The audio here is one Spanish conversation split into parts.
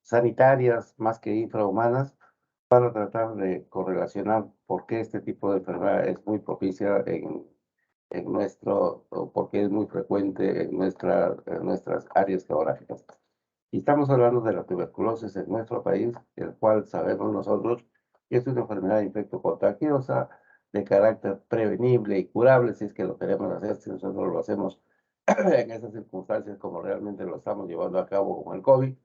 sanitarias más que infrahumanas para tratar de correlacionar por qué este tipo de enfermedad es muy propicia en nuestro, o porque es muy frecuente en nuestras áreas geográficas. Y estamos hablando de la tuberculosis en nuestro país, el cual sabemos nosotros que es una enfermedad infectocontagiosa de carácter prevenible y curable, si es que lo queremos hacer, si nosotros lo hacemos en esas circunstancias como realmente lo estamos llevando a cabo con el COVID,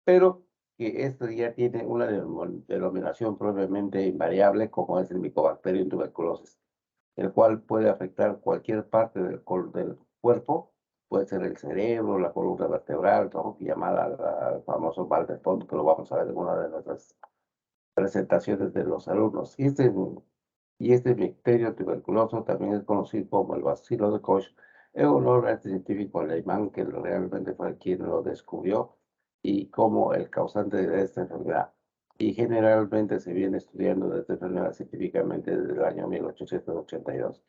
pero que esto ya tiene una denominación propiamente invariable, como es el Mycobacterium tuberculosis, el cual puede afectar cualquier parte del cuerpo, puede ser el cerebro, la columna vertebral, ¿no? Llamada al famoso mal del fondo, que lo vamos a ver en una de nuestras presentaciones de los alumnos. Y este bacterio tuberculoso también es conocido como el bacilo de Koch, en honor a este científico alemán que realmente fue quien lo descubrió y como el causante de esta enfermedad. Y generalmente se viene estudiando de esta enfermedad científicamente desde el año 1882.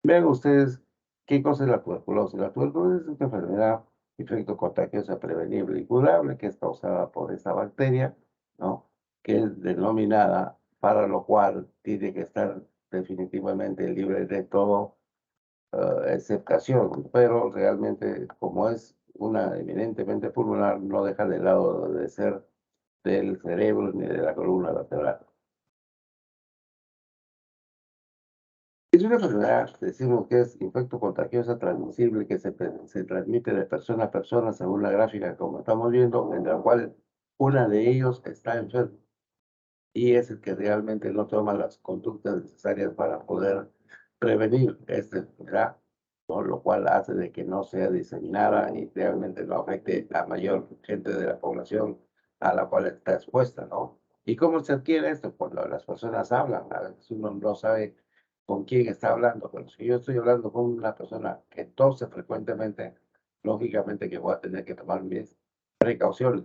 Vean ustedes qué cosa es la tuberculosis. La tuberculosis es una enfermedad infectocontagiosa prevenible y curable que es causada por esta bacteria, ¿no? Que es denominada, para lo cual tiene que estar definitivamente libre de todo exceptación, pero realmente como es una eminentemente pulmonar, no deja de lado de ser del cerebro ni de la columna vertebral. Es una enfermedad, decimos que es infecto contagiosa transmisible que se transmite de persona a persona según la gráfica como estamos viendo, en la cual una de ellos está enferma y es el que realmente no toma las conductas necesarias para poder prevenir esta enfermedad, ¿no? Lo cual hace de que no sea diseminada y realmente no afecte a mayor gente de la población a la cual está expuesta, ¿no? ¿Y cómo se adquiere esto? Cuando las personas hablan, a veces uno no sabe con quién está hablando, pero si yo estoy hablando con una persona que tose frecuentemente, lógicamente que voy a tener que tomar mis precauciones,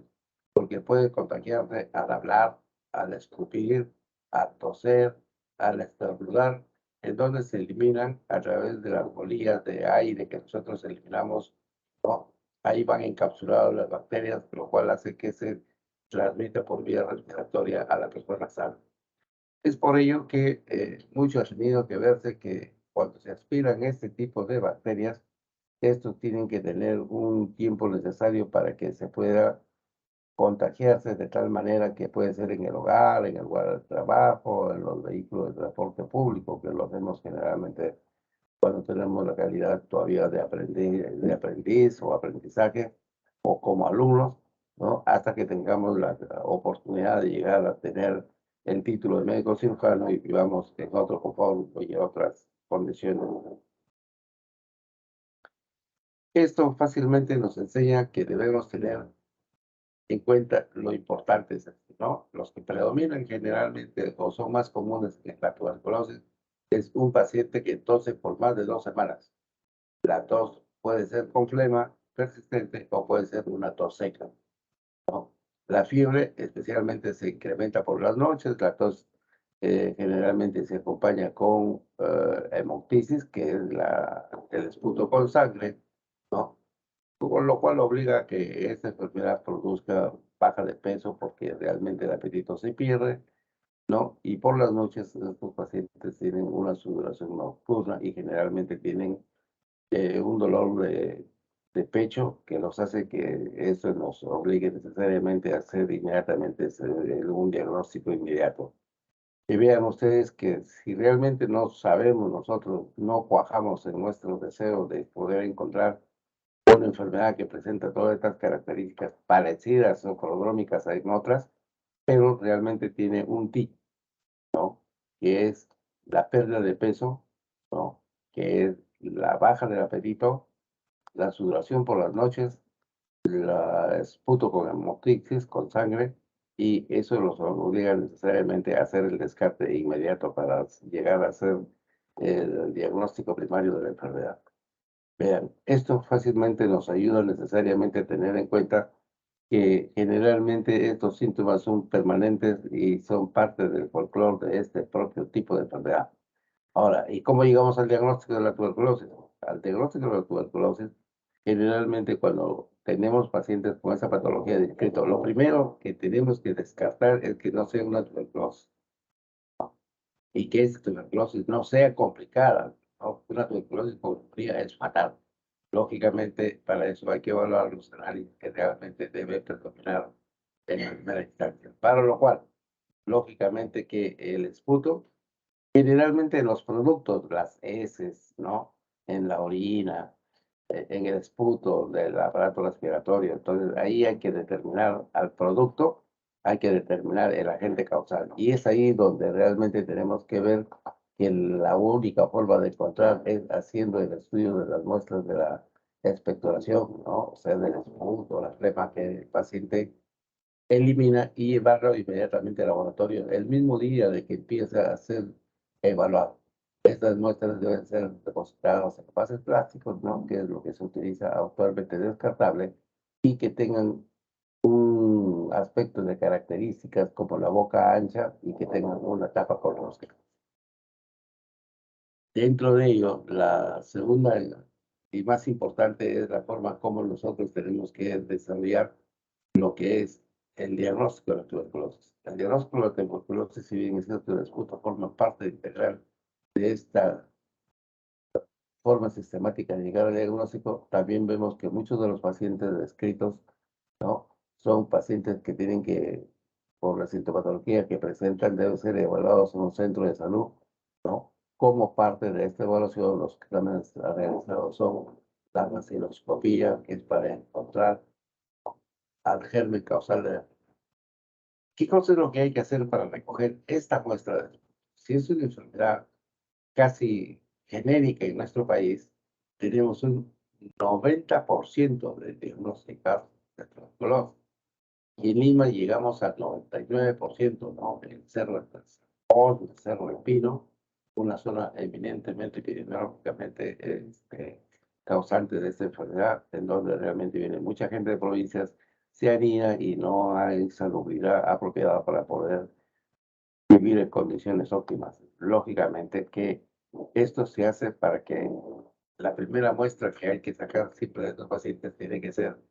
porque puede contagiarme al hablar, al escupir, a toser, al estornudar, en donde se eliminan a través de las bolillas de aire que nosotros eliminamos, ¿no? Ahí van encapsuladas las bacterias, lo cual hace que se transmita por vía respiratoria a la persona sana. Es por ello que mucho ha tenido que verse que cuando se aspiran este tipo de bacterias, estos tienen que tener un tiempo necesario para que se pueda contagiarse de tal manera que puede ser en el hogar, en el lugar de trabajo, en los vehículos de transporte público, que lo hacemos generalmente cuando tenemos la calidad todavía de aprendiz o aprendizaje, o como alumnos, ¿no? Hasta que tengamos la oportunidad de llegar a tener el título de médico cirujano y vivamos en otro confort y en otras condiciones. Esto fácilmente nos enseña que debemos tener en cuenta lo importante es esto, ¿no? Los que predominan generalmente o son más comunes en la tuberculosis es un paciente que tose por más de 2 semanas. La tos puede ser con flema persistente o puede ser una tos seca, ¿no? La fiebre especialmente se incrementa por las noches, la tos generalmente se acompaña con hemoptisis, que es el esputo con sangre, ¿no? Con lo cual obliga a que esta enfermedad produzca baja de peso porque realmente el apetito se pierde, ¿no? Y por las noches estos pacientes tienen una sudoración nocturna y generalmente tienen un dolor de pecho que nos hace que eso nos obligue necesariamente a hacer inmediatamente un diagnóstico inmediato. Y vean ustedes que si realmente no sabemos nosotros, no cuajamos en nuestro deseo de poder encontrar una enfermedad que presenta todas estas características parecidas o prodrómicas en otras, pero realmente tiene un tic, ¿no? Que es la pérdida de peso, ¿no? Que es la baja del apetito, la sudoración por las noches, la esputo con hemoptisis, con sangre, y eso los obliga necesariamente a hacer el descarte inmediato para llegar a hacer el diagnóstico primario de la enfermedad. Vean, esto fácilmente nos ayuda necesariamente a tener en cuenta que generalmente estos síntomas son permanentes y son parte del folclore de este propio tipo de enfermedad. Ahora, ¿y cómo llegamos al diagnóstico de la tuberculosis? Al diagnóstico de la tuberculosis, generalmente cuando tenemos pacientes con esa patología de descrito, lo primero que tenemos que descartar es que no sea una tuberculosis y que esa tuberculosis no sea complicada, ¿no? Una tuberculosis por fría es fatal. Lógicamente, para eso hay que evaluar los análisis que realmente debe predominar en la primera instancia. Para lo cual, lógicamente que el esputo, generalmente en los productos, las heces, ¿no? En la orina, en el esputo del aparato respiratorio. Entonces, ahí hay que determinar al producto, hay que determinar el agente causal. Y es ahí donde realmente tenemos que ver que la única forma de encontrar es haciendo el estudio de las muestras de la expectoración, ¿no? O sea, del esputo, la flema que el paciente elimina y llevarlo inmediatamente al laboratorio el mismo día de que empieza a ser evaluado. Estas muestras deben ser depositadas en envases plásticos, ¿no? Que es lo que se utiliza actualmente descartable, y que tengan un aspecto de características como la boca ancha y que tengan una tapa con rosca. Dentro de ello, la segunda y más importante es la forma como nosotros tenemos que desarrollar lo que es el diagnóstico de la tuberculosis. El diagnóstico de la tuberculosis, si bien es cierto, el esputo forma parte integral de esta forma sistemática de llegar al diagnóstico, también vemos que muchos de los pacientes descritos, ¿no? Son pacientes que tienen que, por la sintomatología que presentan, deben ser evaluados en un centro de salud, ¿no? Como parte de esta evaluación, los exámenes realizados son la vaciloscopía, que es para encontrar al germen causal de... ¿Qué cosa es lo que hay que hacer para recoger esta muestra? Si es una enfermedad casi genérica en nuestro país, tenemos un 90% de diagnosticados de tuberculosis. Y en Lima llegamos al 99%, ¿no? En el Cerro del Salmón, el Cerro del Pino, una zona eminentemente epidemiológicamente causante de esta enfermedad, en donde realmente viene mucha gente de provincias, se anida y no hay salubridad apropiada para poder vivir en condiciones óptimas. Lógicamente que esto se hace para que la primera muestra que hay que sacar siempre de estos pacientes tiene que ser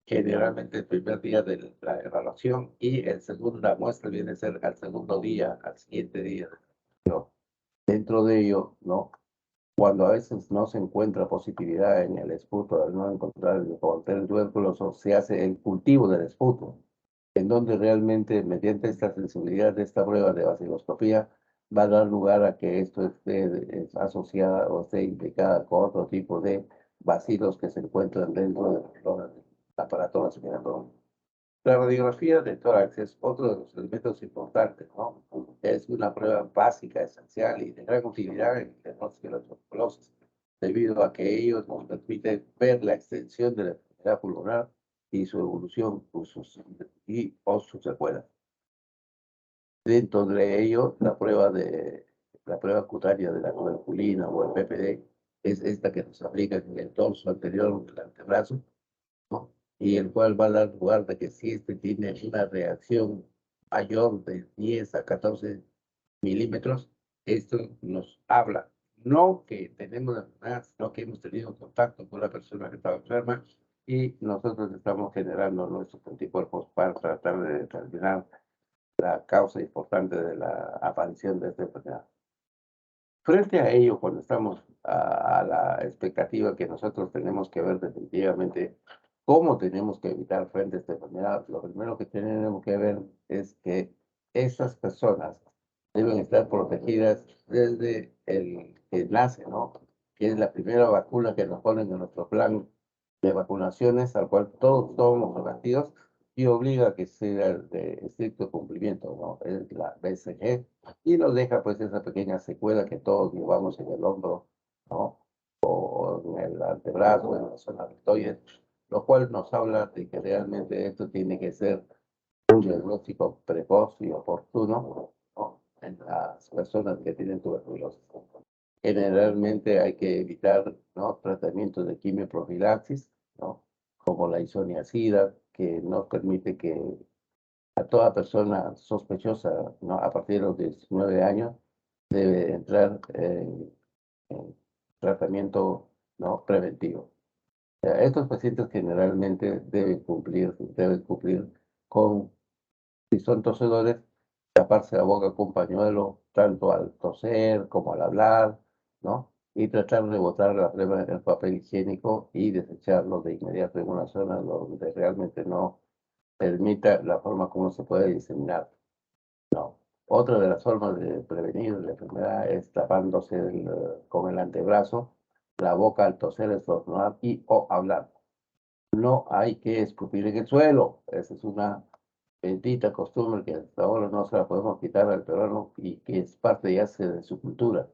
generalmente el primer día de la evaluación, y el segunda muestra viene a ser al segundo día, al siguiente día. Dentro de ello, ¿no? Cuando a veces no se encuentra positividad en el esputo, al no encontrar el contenido tuberculoso, se hace el cultivo del esputo, en donde realmente mediante esta sensibilidad de esta prueba de vaciloscopía va a dar lugar a que esto esté asociada o esté implicada con otro tipo de bacilos que se encuentran dentro del aparato respiratorio. La radiografía de tórax es otro de los elementos importantes, ¿no? Es una prueba básica, esencial y de gran utilidad en el diagnóstico de la tuberculosis, debido a que ello nos permite ver la extensión de la enfermedad pulmonar y su evolución o sus secuelas. Dentro de ello, la prueba cutánea de la tuberculina o el PPD es esta que nos aplica en el torso anterior del antebrazo, ¿no? Y el cual va a dar lugar de que si este tiene una reacción mayor de 10 a 14 milímetros, esto nos habla, no que tenemos la enfermedad, sino que hemos tenido contacto con la persona que estaba enferma y nosotros estamos generando nuestros anticuerpos para tratar de determinar la causa importante de la aparición de esta enfermedad. Frente a ello, cuando estamos a la expectativa que nosotros tenemos que ver definitivamente cómo tenemos que evitar frente a esta enfermedad, lo primero que tenemos que ver es que esas personas deben estar protegidas desde el que nace, ¿no? Que es la primera vacuna que nos ponen en nuestro plan de vacunaciones, al cual todos somos sometidos y obliga a que sea de estricto cumplimiento, ¿no? Es la BCG, y nos deja pues esa pequeña secuela que todos llevamos en el hombro, ¿no? O en el antebrazo, en la zona deltoides, lo cual nos habla de que realmente esto tiene que ser un diagnóstico precoz y oportuno, ¿no? En las personas que tienen tuberculosis. Generalmente hay que evitar, ¿no? Tratamientos de quimioprofilaxis, ¿no? Como la isoniazida, que nos permite que a toda persona sospechosa, ¿no? A partir de los 19 años debe entrar en tratamiento, ¿no? Preventivo. Estos pacientes generalmente deben cumplir con, si son tosedores, taparse la boca con pañuelo, tanto al toser como al hablar, ¿no? Y tratar de botar la flema en el papel higiénico y desecharlo de inmediato en una zona donde realmente no permita la forma como se puede diseminar, ¿no? Otra de las formas de prevenir la enfermedad es tapándose con el antebrazo la boca al toser, estornudar y o hablar. No hay que escupir en el suelo. Esa es una bendita costumbre que hasta ahora no se la podemos quitar al peruano y que es parte ya de su cultura,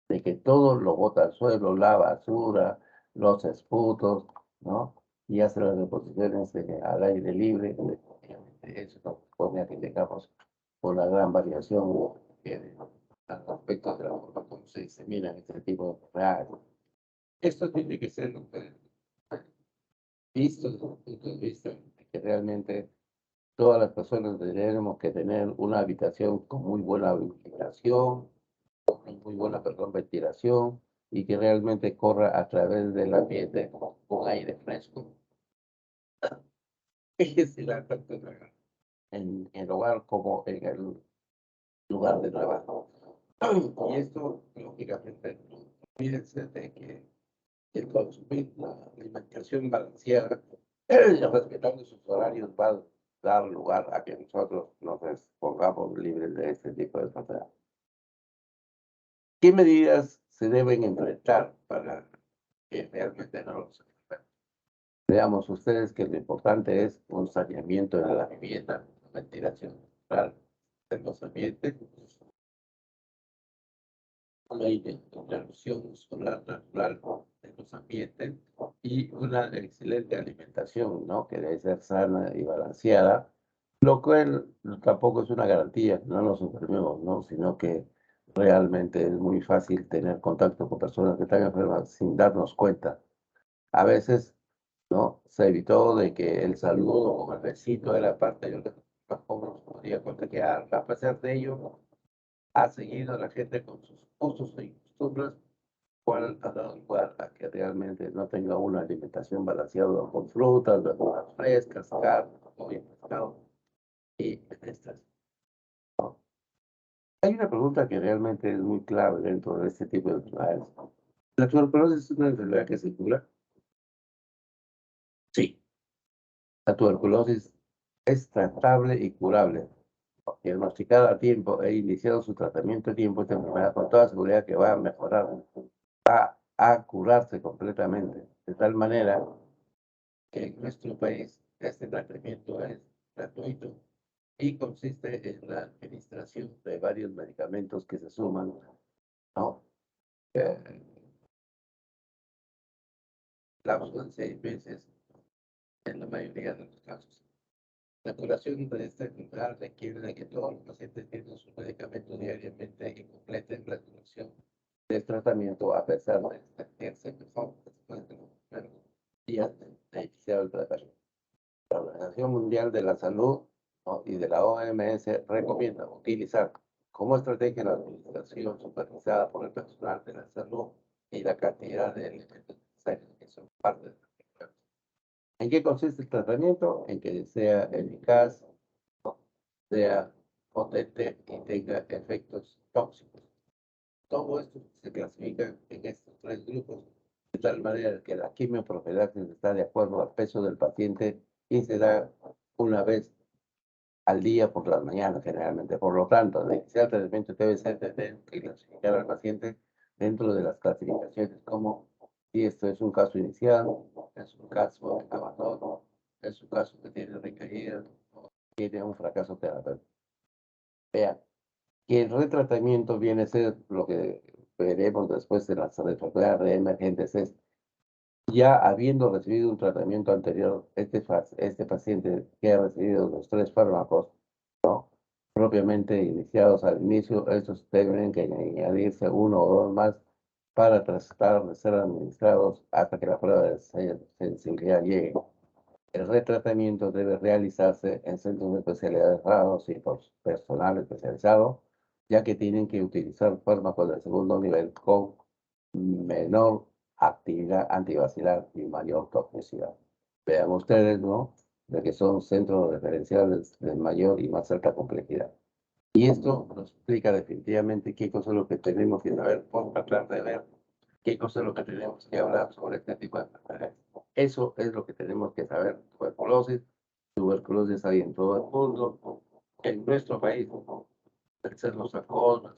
de que todo lo bota al suelo, la basura, los esputos, ¿no? Y hace las deposiciones al aire libre. Eso nos pone a que tengamos una gran variación al respecto de la forma como se diseminan este tipo de enfermedades. Esto tiene que ser visto desde un punto de vista de que realmente todas las personas tenemos que tener una habitación con muy buena ventilación, con muy buena, perdón, ventilación, y que realmente corra a través del ambiente con aire fresco. Es la tanto en el hogar como en el lugar de trabajo. Y esto, lógicamente, olvídense de que el consumir la alimentación balanceada, respetando sus horarios, va a dar lugar a que nosotros nos pongamos libres de este tipo de enfermedad. ¿Qué medidas se deben enfrentar para que realmente no los afecten? Veamos ustedes que lo importante es un saneamiento de la vivienda, ventilación natural de los ambientes, una interrupción solar natural de los ambientes y una excelente alimentación, ¿no? Que debe ser sana y balanceada, lo cual tampoco es una garantía, no nos enfermemos, ¿no? Sino que realmente es muy fácil tener contacto con personas que están enfermas sin darnos cuenta. A veces, ¿no? Se evitó de que el saludo o el besito de la parte de los más jóvenes podría contagiar. A pesar de ello, ha seguido la gente con sus usos y costumbres, cual ha dado lugar a que realmente no tenga una alimentación balanceada con frutas, verduras frescas, carne, pollo, pescado y estas. Hay una pregunta que realmente es muy clave dentro de este tipo de enfermedades. ¿La tuberculosis es una enfermedad que se cura? Sí. La tuberculosis es tratable y curable. Diagnosticada a tiempo e iniciado su tratamiento a tiempo, esta enfermedad con toda seguridad que va a mejorar, a curarse completamente, de tal manera que en nuestro país este tratamiento es gratuito y consiste en la administración de varios medicamentos que se suman, ¿no? Eh, lapso de 6 meses en la mayoría de los casos. La curación de esta enfermedad requiere de que todos los pacientes tengan su medicamento diariamente y completen la duración del tratamiento a pesar de sentirse mejor después de los primeros días de iniciar el tratamiento. La Organización Mundial de la Salud, ¿no? Y de la OMS recomienda utilizar como estrategia la administración supervisada por el personal de la salud y la cantidad de elementos necesarios que son parte del tratamiento. ¿En qué consiste el tratamiento? En que sea eficaz, ¿no? Sea potente y tenga efectos tóxicos. Todo esto se clasifica en estos 3 grupos, de tal manera que la quimioprofilaxis está de acuerdo al peso del paciente y se da una vez al día por las mañanas generalmente. Por lo tanto, al iniciar el tratamiento debe ser tener que clasificar al paciente dentro de las clasificaciones como si esto es un caso inicial, es un caso de abandono, es un caso que tiene recaída o tiene un fracaso terapéutico. Vean, que el retratamiento viene a ser lo que veremos después de las enfermedades reemergentes, es ya habiendo recibido un tratamiento anterior, este paciente que ha recibido los 3 fármacos, ¿no? Propiamente iniciados al inicio, estos deben que añadirse uno o dos más para tratar de ser administrados hasta que la prueba de sensibilidad llegue. El retratamiento debe realizarse en centros de especialidades raros y por personal especializado, ya que tienen que utilizar fármacos de segundo nivel con menor actividad antivacilar y mayor toxicidad. Vean ustedes, ¿no? De que son centros referenciales de mayor y más alta complejidad. Y esto nos explica definitivamente qué cosa es lo que tenemos que saber por tratar de ver qué cosa es lo que tenemos que hablar sobre este tipo de enfermedades. Eso es lo que tenemos que saber. Tuberculosis hay en todo el mundo, en nuestro país, el Cerro Sacón, el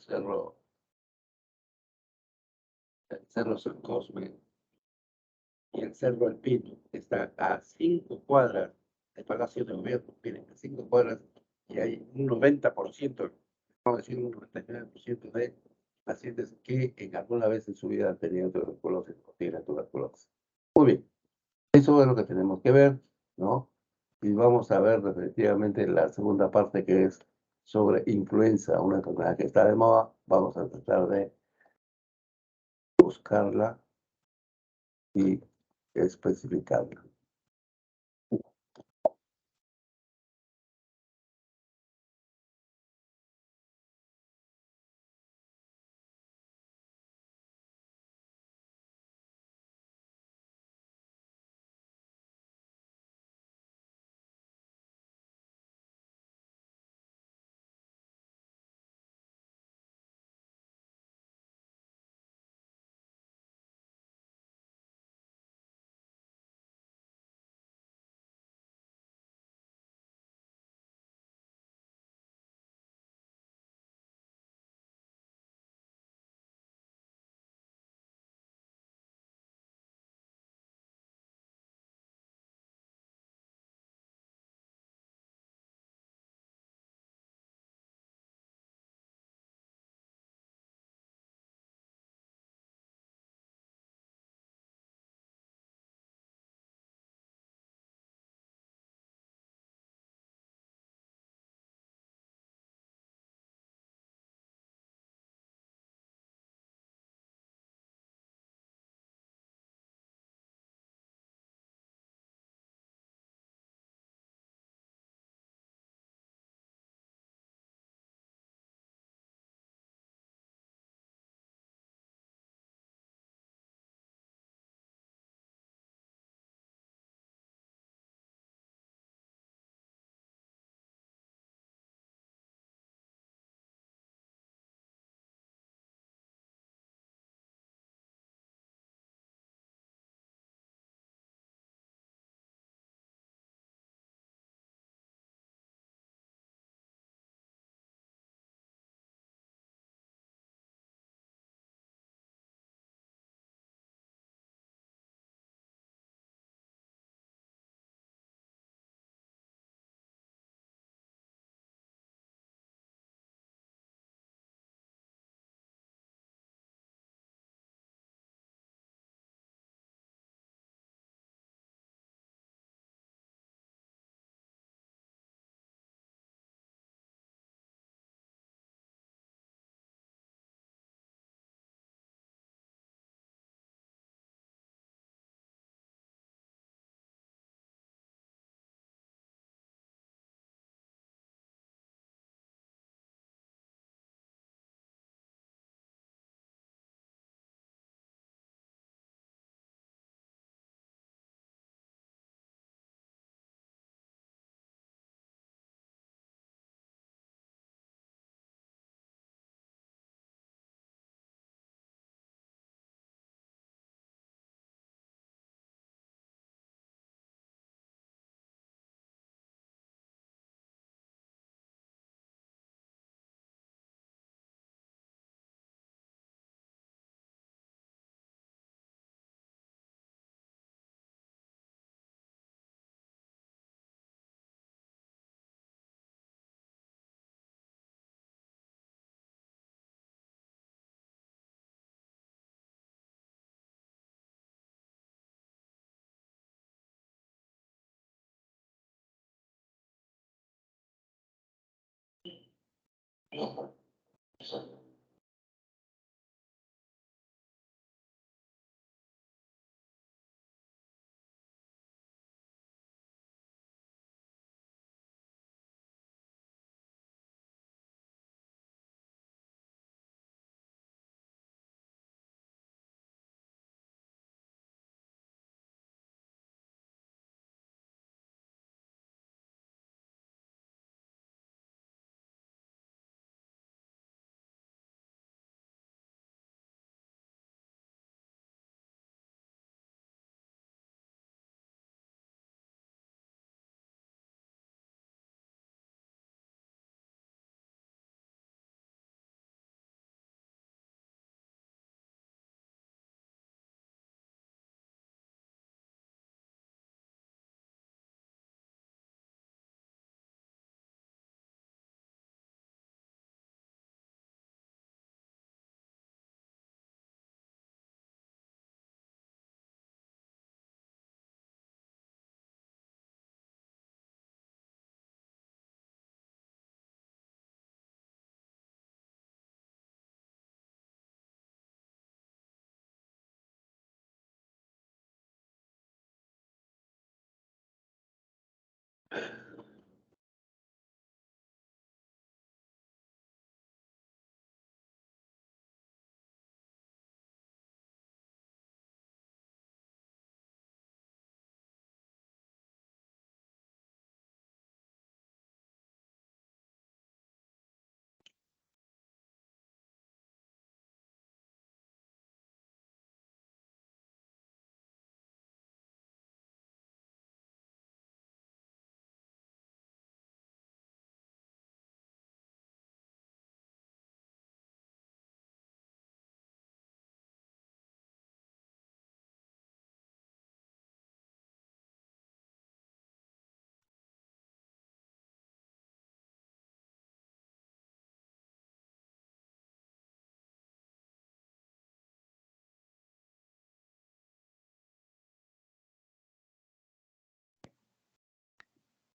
Cerro San Cosme y el Cerro El Pino, está a 5 cuadras del Palacio de Gobierno, miren, a 5 cuadras, y hay un 90%, vamos a decir un 99% de pacientes que en alguna vez en su vida han tenido tuberculosis o tienen tuberculosis. Muy bien, eso es lo que tenemos que ver, ¿no? Y vamos a ver definitivamente la segunda parte, que es sobre influenza, una enfermedad que está de moda. Vamos a tratar de buscarla y especificarla.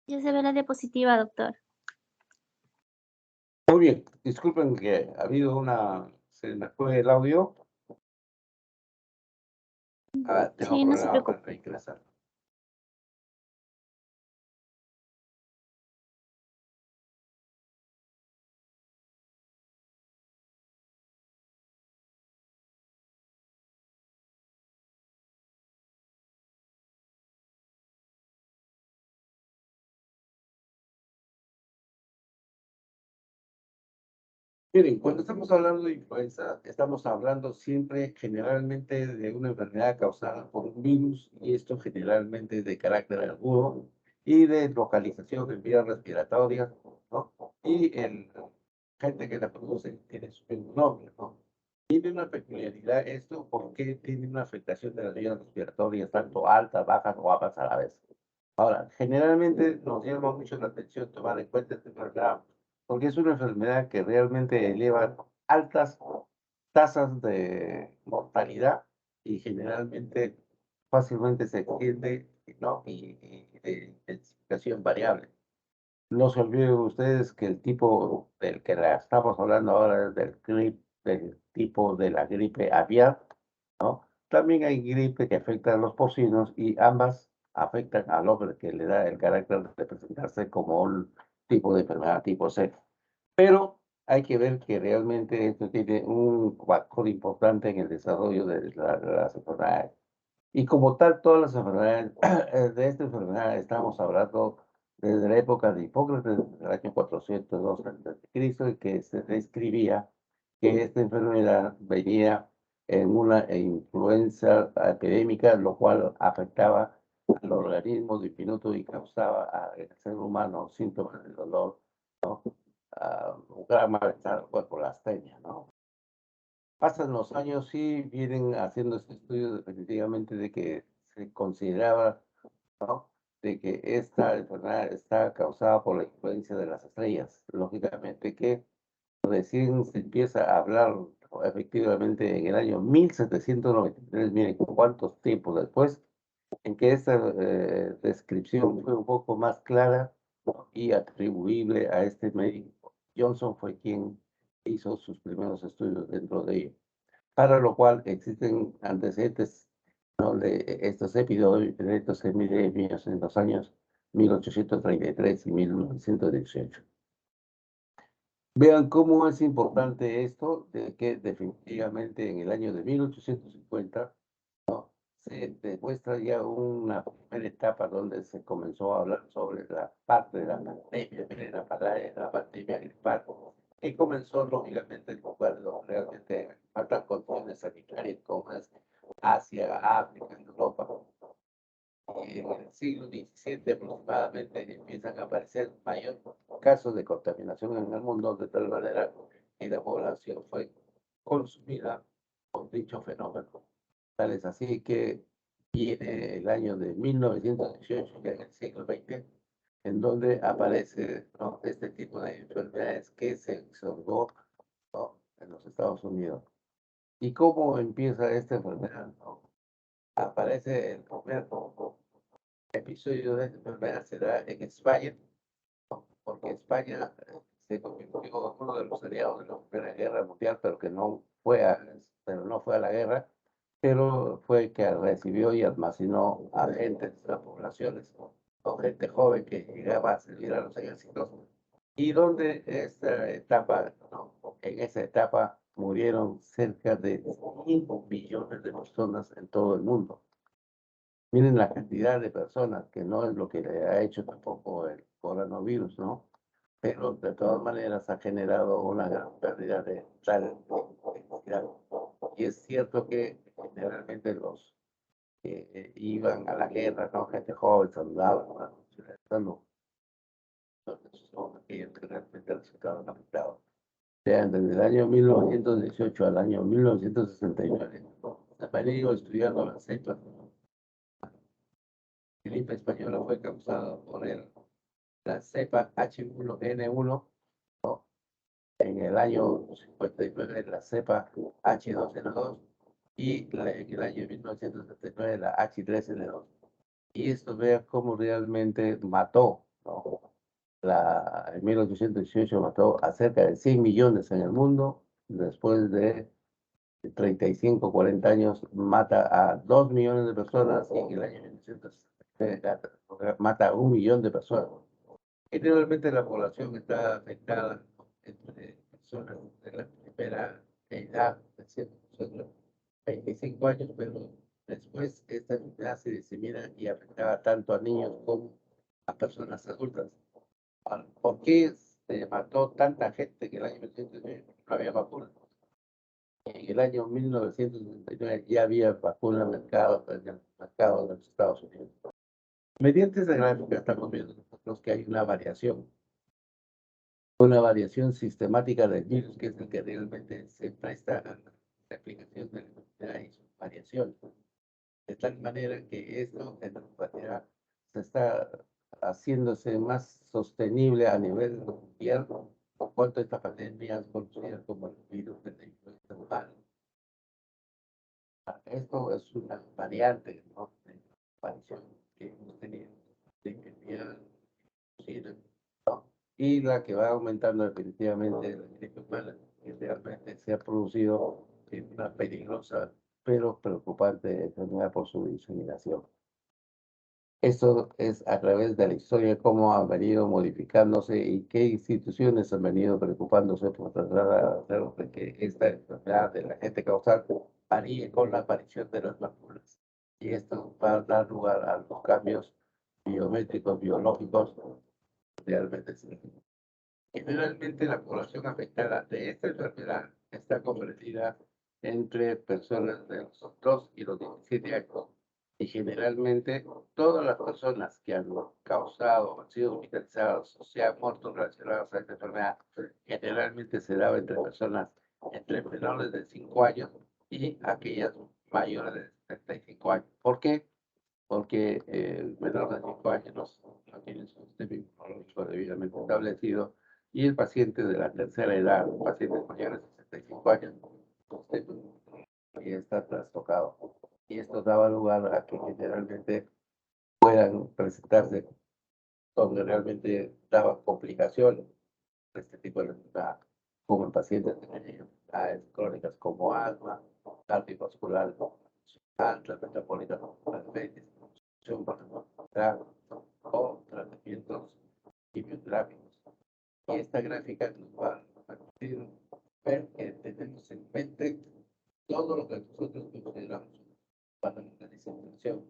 Ya se ve la diapositiva, doctor. Muy bien, disculpen que ha habido se me fue el audio. Tengo Sí, no se problema para preocupe. reingresar. Miren, cuando estamos hablando de influenza, estamos hablando siempre generalmente de una enfermedad causada por un virus y esto generalmente de carácter agudo y de localización en vías respiratorias, ¿no? Y el gente que la produce tiene su mismo nombre, ¿no? Tiene una peculiaridad esto porque tiene una afectación de las vías respiratorias, tanto altas, bajas o ambas a la vez. Ahora, generalmente nos llama mucho la atención tomar en cuenta esta enfermedad, porque es una enfermedad que realmente eleva altas tasas de mortalidad y generalmente fácilmente se extiende, ¿no? Y de intensificación variable. No se olviden ustedes que el tipo del que la estamos hablando ahora es del tipo de la gripe aviar, ¿no? También hay gripe que afecta a los porcinos y ambas afectan al hombre que le da el carácter de presentarse como un tipo de enfermedad tipo C. Pero hay que ver que realmente esto tiene un factor importante en el desarrollo de las enfermedades. Y como tal, todas las enfermedades, de esta enfermedad estamos hablando desde la época de Hipócrates, del año 402 a.C., y que se describía que esta enfermedad venía en una influenza epidémica, lo cual afectaba al organismo diminuto y causaba al ser humano síntomas de dolor, ¿no? Un gran malestar al cuerpo, la astenia, ¿no? Pasan los años y vienen haciendo este estudio definitivamente de que se consideraba, ¿no? De que esta enfermedad está causada por la influencia de las estrellas. Lógicamente que recién se empieza a hablar, ¿no? Efectivamente en el año 1793, miren cuántos tiempos después, en que esta descripción fue un poco más clara, ¿no? Y atribuible a este médico. Johnson fue quien hizo sus primeros estudios dentro de ello, para lo cual existen antecedentes, ¿no? De estos epidemias en los años 1833 y 1918. Vean cómo es importante esto, de que definitivamente en el año de 1850, ¿no? Se demuestra ya una primera etapa donde se comenzó a hablar sobre la parte de la pandemia, miren, la pandemia gripal, y comenzó lógicamente cuando realmente faltan condiciones sanitarias como es Asia, África, Europa. En el siglo XVII aproximadamente empiezan a aparecer mayores casos de contaminación en el mundo, de tal manera que la población fue consumida por dicho fenómeno. Tal es así que viene el año de 1918, ya en el siglo XX, en donde aparece, ¿no? Este tipo de enfermedades que se observó, ¿no? En los Estados Unidos. ¿Y cómo empieza esta enfermedad, ¿no? Aparece el primer episodio de esta enfermedad se da en España, porque España se convirtió en uno de los aliados de la Primera Guerra Mundial, pero no fue a la guerra, pero fue que recibió y almacenó agentes de las poblaciones, ¿no? o gente joven que llegaba a servir a los ejércitos, y donde esta etapa, ¿no? En esa etapa murieron cerca de 5 millones de personas en todo el mundo. Miren la cantidad de personas, que no es lo que le ha hecho tampoco el coronavirus, ¿no? Pero de todas maneras ha generado una gran pérdida de tal densidad. Y es cierto que generalmente los que iban a la guerra, ¿no? Gente joven, saludaban, ¿no? Entonces son aquellos que realmente resultaron afectados. Vean, desde el año 1918 al año 1969, se han ido estudiando las cepas. La gripe española fue causada por la cepa H1N1, ¿no? En el año 59 la cepa H2N2 y en el año 1979 la H3N2. Y esto vea cómo realmente mató, ¿no? En 1818 mató a cerca de 100 millones en el mundo. Después de 35, 40 años mata a 2 millones de personas y en el año 1960 mata a 1 millón de personas. Generalmente la población está afectada entre personas de la primera edad, es decir, 25 años, pero después esta enfermedad se disemina y afectaba tanto a niños como a personas adultas. ¿Por qué se mató tanta gente en el año 1909? No había vacuna. En el año 1969 ya había vacuna en el mercado de los Estados Unidos. Mediante esa gráfica estamos viendo nosotros que hay una variación sistemática del virus, que es el que realmente se presta a la replicación de la enfermedad y su variación. De tal manera que esto en realidad se está haciéndose más sostenible a nivel mundial, por cuanto esta pandemia es conocida como el virus de la influenza humana. Esto es una variante, ¿no? De aparición que hemos tenido de enfermedad, ¿no? Y la que va aumentando definitivamente es la gripe humana, que realmente se ha producido en una peligrosa pero preocupante enfermedad por su diseminación. Esto es a través de la historia, cómo ha venido modificándose y qué instituciones han venido preocupándose por tratar de hacer de que esta enfermedad de la gente causal varíe con la aparición de las vacunas. Y esto va a dar lugar a los cambios biométricos, biológicos, realmente significativos. Generalmente la población afectada de esta enfermedad está comprendida entre personas de los 2 y los 17 años. Y generalmente todas las personas que han causado, han sido hospitalizadas o se han muerto relacionadas a esta enfermedad, generalmente se daba entre personas entre menores de 5 años y aquellas mayores de 75 años. ¿Por qué? Porque el menor de 5 años no tiene su sistema inmunológico debidamente establecido y el paciente de la tercera edad, pacientes mayores de 65 años, su sistema inmunológico ya está trastocado. Y esto daba lugar a que generalmente puedan presentarse donde realmente daba complicaciones de este tipo de enfermedad, como en pacientes que tienen enfermedades crónicas como asma, cardiovascular, alta metabólica, diabetes, o tratamientos quimioterápicos. Y esta gráfica nos va a permitir ver que tenemos en mente todo lo que nosotros consideramos para la diseminación.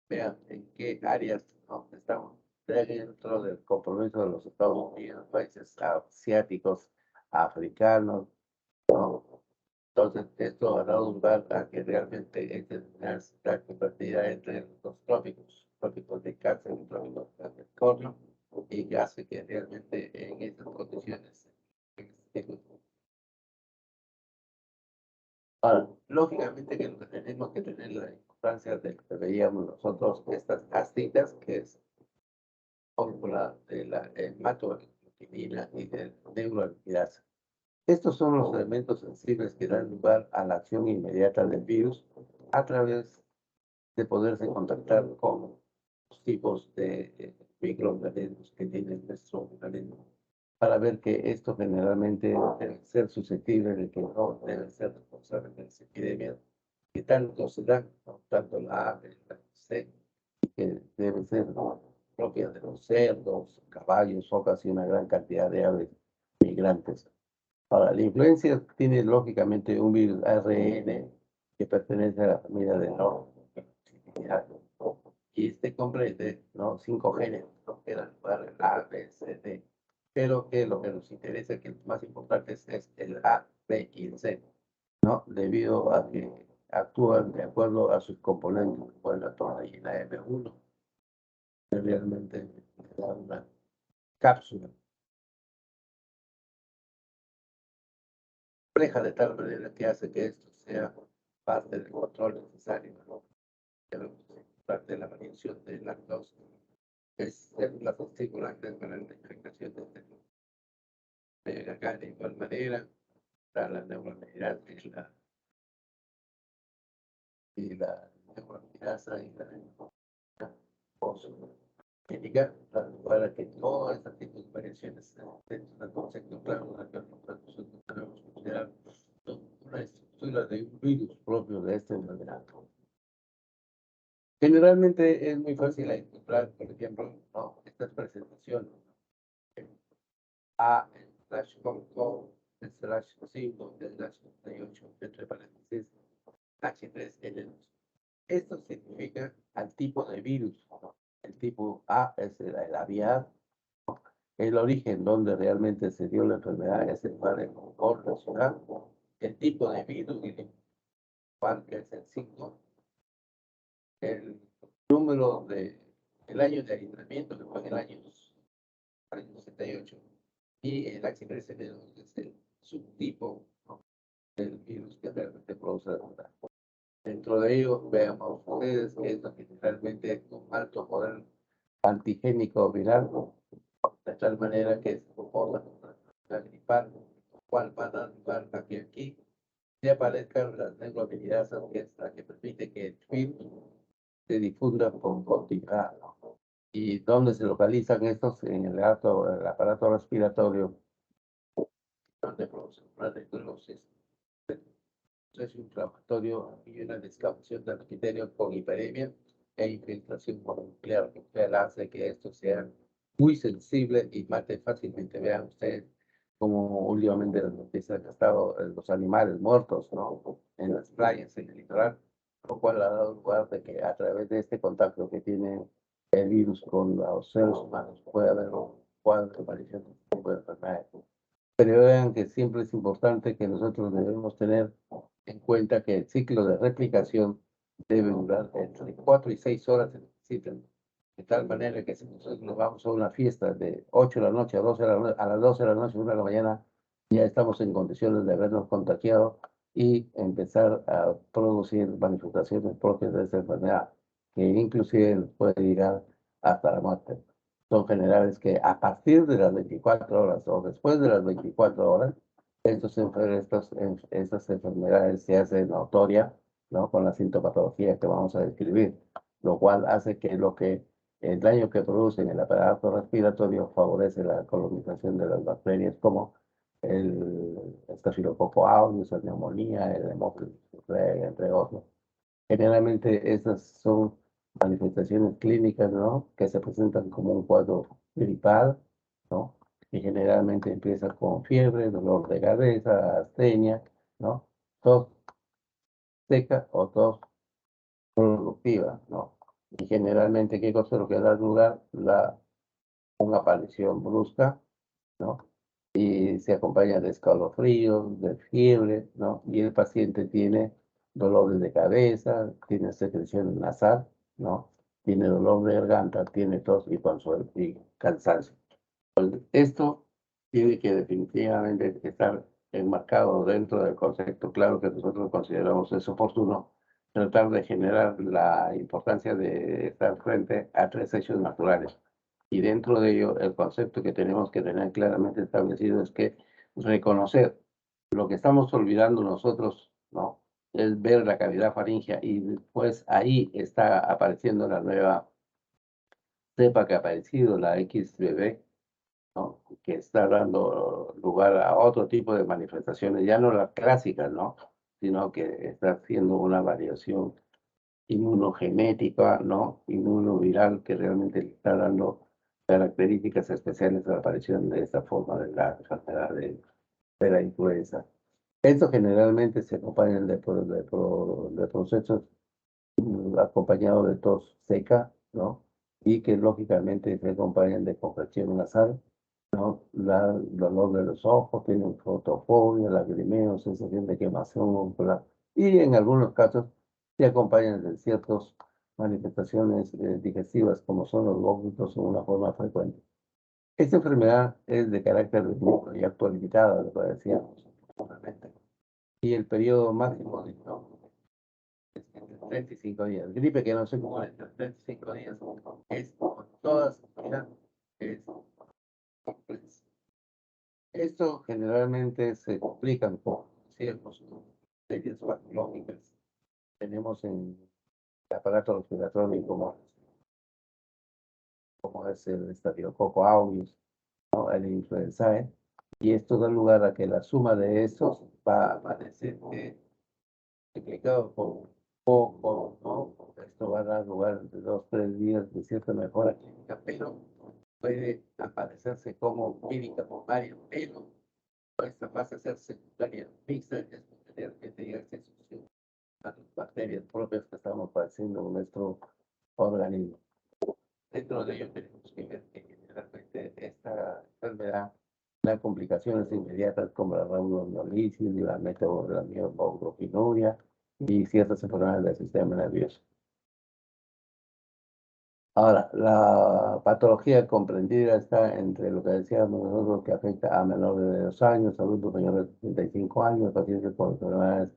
Vean en qué áreas, ¿no?, estamos dentro del compromiso de los Estados Unidos, países asiáticos, africanos, ¿no? Entonces, esto ha dado lugar a que realmente está convertida entre los trópicos de cáncer y trópicos de Capricornio, y que hace que realmente en estas condiciones. Ahora, lógicamente que tenemos que tener la importancia de lo que veíamos nosotros, estas astitas, que es fórmula de la hematoglobina y del neuroalquilasa. Estos son los elementos sensibles que dan lugar a la acción inmediata del virus a través de poderse contactar con los tipos de microorganismos que tiene nuestro organismo, para ver que esto generalmente debe ser susceptible de que no debe ser responsable de las epidemias que tanto se dan, ¿no? Tanto la A, la C, que debe ser, ¿no?, propia de los cerdos, caballos, focas y una gran cantidad de aves migrantes. Ahora, la influenza tiene lógicamente un virus ARN que pertenece a la familia de no. Y este comprende, ¿no?, 5 genes, ¿no?, que eran el A, B, C, D. Pero que lo que nos interesa, que es más importante, es el A, B y el C, ¿no? Debido a que actúan de acuerdo a sus componentes, como la proteína M1, que realmente da una cápsula compleja de tal manera que hace que esto sea parte del control necesario, ¿no? Parte de la variación de lactosa es la estimulante para la infectación de acá de igual manera para la neuromigrasa y la neuromigrasa y la fosfogénica para que todas estas tipos de variaciones dentro del concepto claro de la que nosotros tenemos que considerar una estructura de un virus propio de esta enfermedad. Generalmente es muy fácil encontrar, por ejemplo, ¿no?, estas presentaciones. A/COV/5/38, entre paréntesis, H3N2. Esto significa al tipo de virus, ¿no? El tipo A es el aviar, el origen donde realmente se dio la enfermedad es el mar en Concord, la ciudad. El tipo de virus, cuál es el signo, el número de, el año de aislamiento, que fue en el año 68, y el H3N2 es el subtipo, ¿no?, del virus que realmente produce la enfermedad. Dentro de ello, veamos ustedes que es generalmente con alto poder antigénico viral, de tal manera que se comporta como una enfermedad gripal, cual van a ayudar a que aquí se aparezcan las neuromigrasas, que es la que permite que el virus se difunda con continuidad. ¿Y dónde se localizan estos? En el aparato respiratorio, donde producen una necrosis, es inflamatorio y una descamación del epitelio con hiperemia e infiltración mononuclear, lo que hace que esto sea muy sensible y mate fácilmente. Vean ustedes como últimamente las noticias han estado los animales muertos, ¿no?, en las playas, en el litoral, lo cual ha dado lugar de que a través de este contacto que tiene el virus con los seres humanos puede haber un cuadro de aparición de este tipo de enfermedades. Pero vean que siempre es importante que nosotros debemos tener en cuenta que el ciclo de replicación debe durar entre 4 y 6 horas, se necesitan, de tal manera que si nosotros nos vamos a una fiesta de 8 de la noche a 12 de la noche, a las 12 de la noche, 1 de la mañana, ya estamos en condiciones de habernos contagiado y empezar a producir manifestaciones propias de esta enfermedad, que inclusive puede llegar hasta la muerte. Son generales que a partir de las 24 horas o después de las 24 horas, estas enfermedades se hacen notorias, ¿no?, con la sintomatología que vamos a describir, lo cual hace que el daño que produce en el aparato respiratorio favorece la colonización de las bacterias como el Staphylococcus aureus, la neumonía, el Haemophilus influenzae, entre otros. Generalmente estas son manifestaciones clínicas, ¿no?, que se presentan como un cuadro gripal, ¿no?, y generalmente empieza con fiebre, dolor de cabeza, astenia, ¿no?, tos seca o tos productiva, ¿no? Y generalmente, ¿qué cosa es lo que da lugar? Una aparición brusca, ¿no? Y se acompaña de escalofríos, de fiebre, ¿no? Y el paciente tiene dolores de cabeza, tiene secreción nasal, ¿no? Tiene dolor de garganta, tiene tos y cansancio. Esto tiene que definitivamente estar enmarcado dentro del concepto claro que nosotros consideramos es oportuno tratar de generar la importancia de estar frente a 3 hechos naturales. Y dentro de ello, el concepto que tenemos que tener claramente establecido es que reconocer lo que estamos olvidando nosotros, ¿no?, es ver la cavidad faríngea y después ahí está apareciendo la nueva cepa que ha aparecido, la XBB, ¿no?, que está dando lugar a otro tipo de manifestaciones, ya no las clásicas, ¿no?, sino que está haciendo una variación inmunogenética, ¿no? Inmunoviral, que realmente le está dando características especiales a la aparición de esta forma de la enfermedad de la influenza. Esto generalmente se acompaña de procesos acompañados de tos seca, ¿no? Y que lógicamente se acompañan de congestión nasal, ¿no? Dolor de los ojos, tienen fotofobia, lagrimeo, sensación de quemación ocular. Y en algunos casos se acompañan de ciertas manifestaciones digestivas, como son los vómitos en una forma frecuente. Esta enfermedad es de carácter rítmico y actualizada, lo que decíamos, afortunadamente. Y el periodo máximo de ¿no? 35 días. Gripe que no se cura entre 35 días es por todas maneras es complejo. Esto generalmente se complican por ciertos series patológicas. Tenemos en el aparato respiratorio como es el Staphylococcus aureus, ¿no? El influenzae, y esto da lugar a que la suma de estos va a aparecer multiplicado por poco, ¿no? Esto va a dar lugar de 2 o 3 días de cierta mejora clínica, pero puede aparecerse como clínica primaria, pero esta pasa a ser secundaria mixta, es tener que tener acceso a las bacterias propias que estamos padeciendo en nuestro organismo. Dentro de ello tenemos que ver que generalmente esta enfermedad da complicaciones inmediatas como la reumatomolisis, la metaboromiopaurofinuria y ciertas enfermedades del sistema nervioso. Ahora, la patología comprendida está entre lo que decíamos nosotros, que afecta a menores de 2 años, adultos mayores de 65 años, pacientes con enfermedades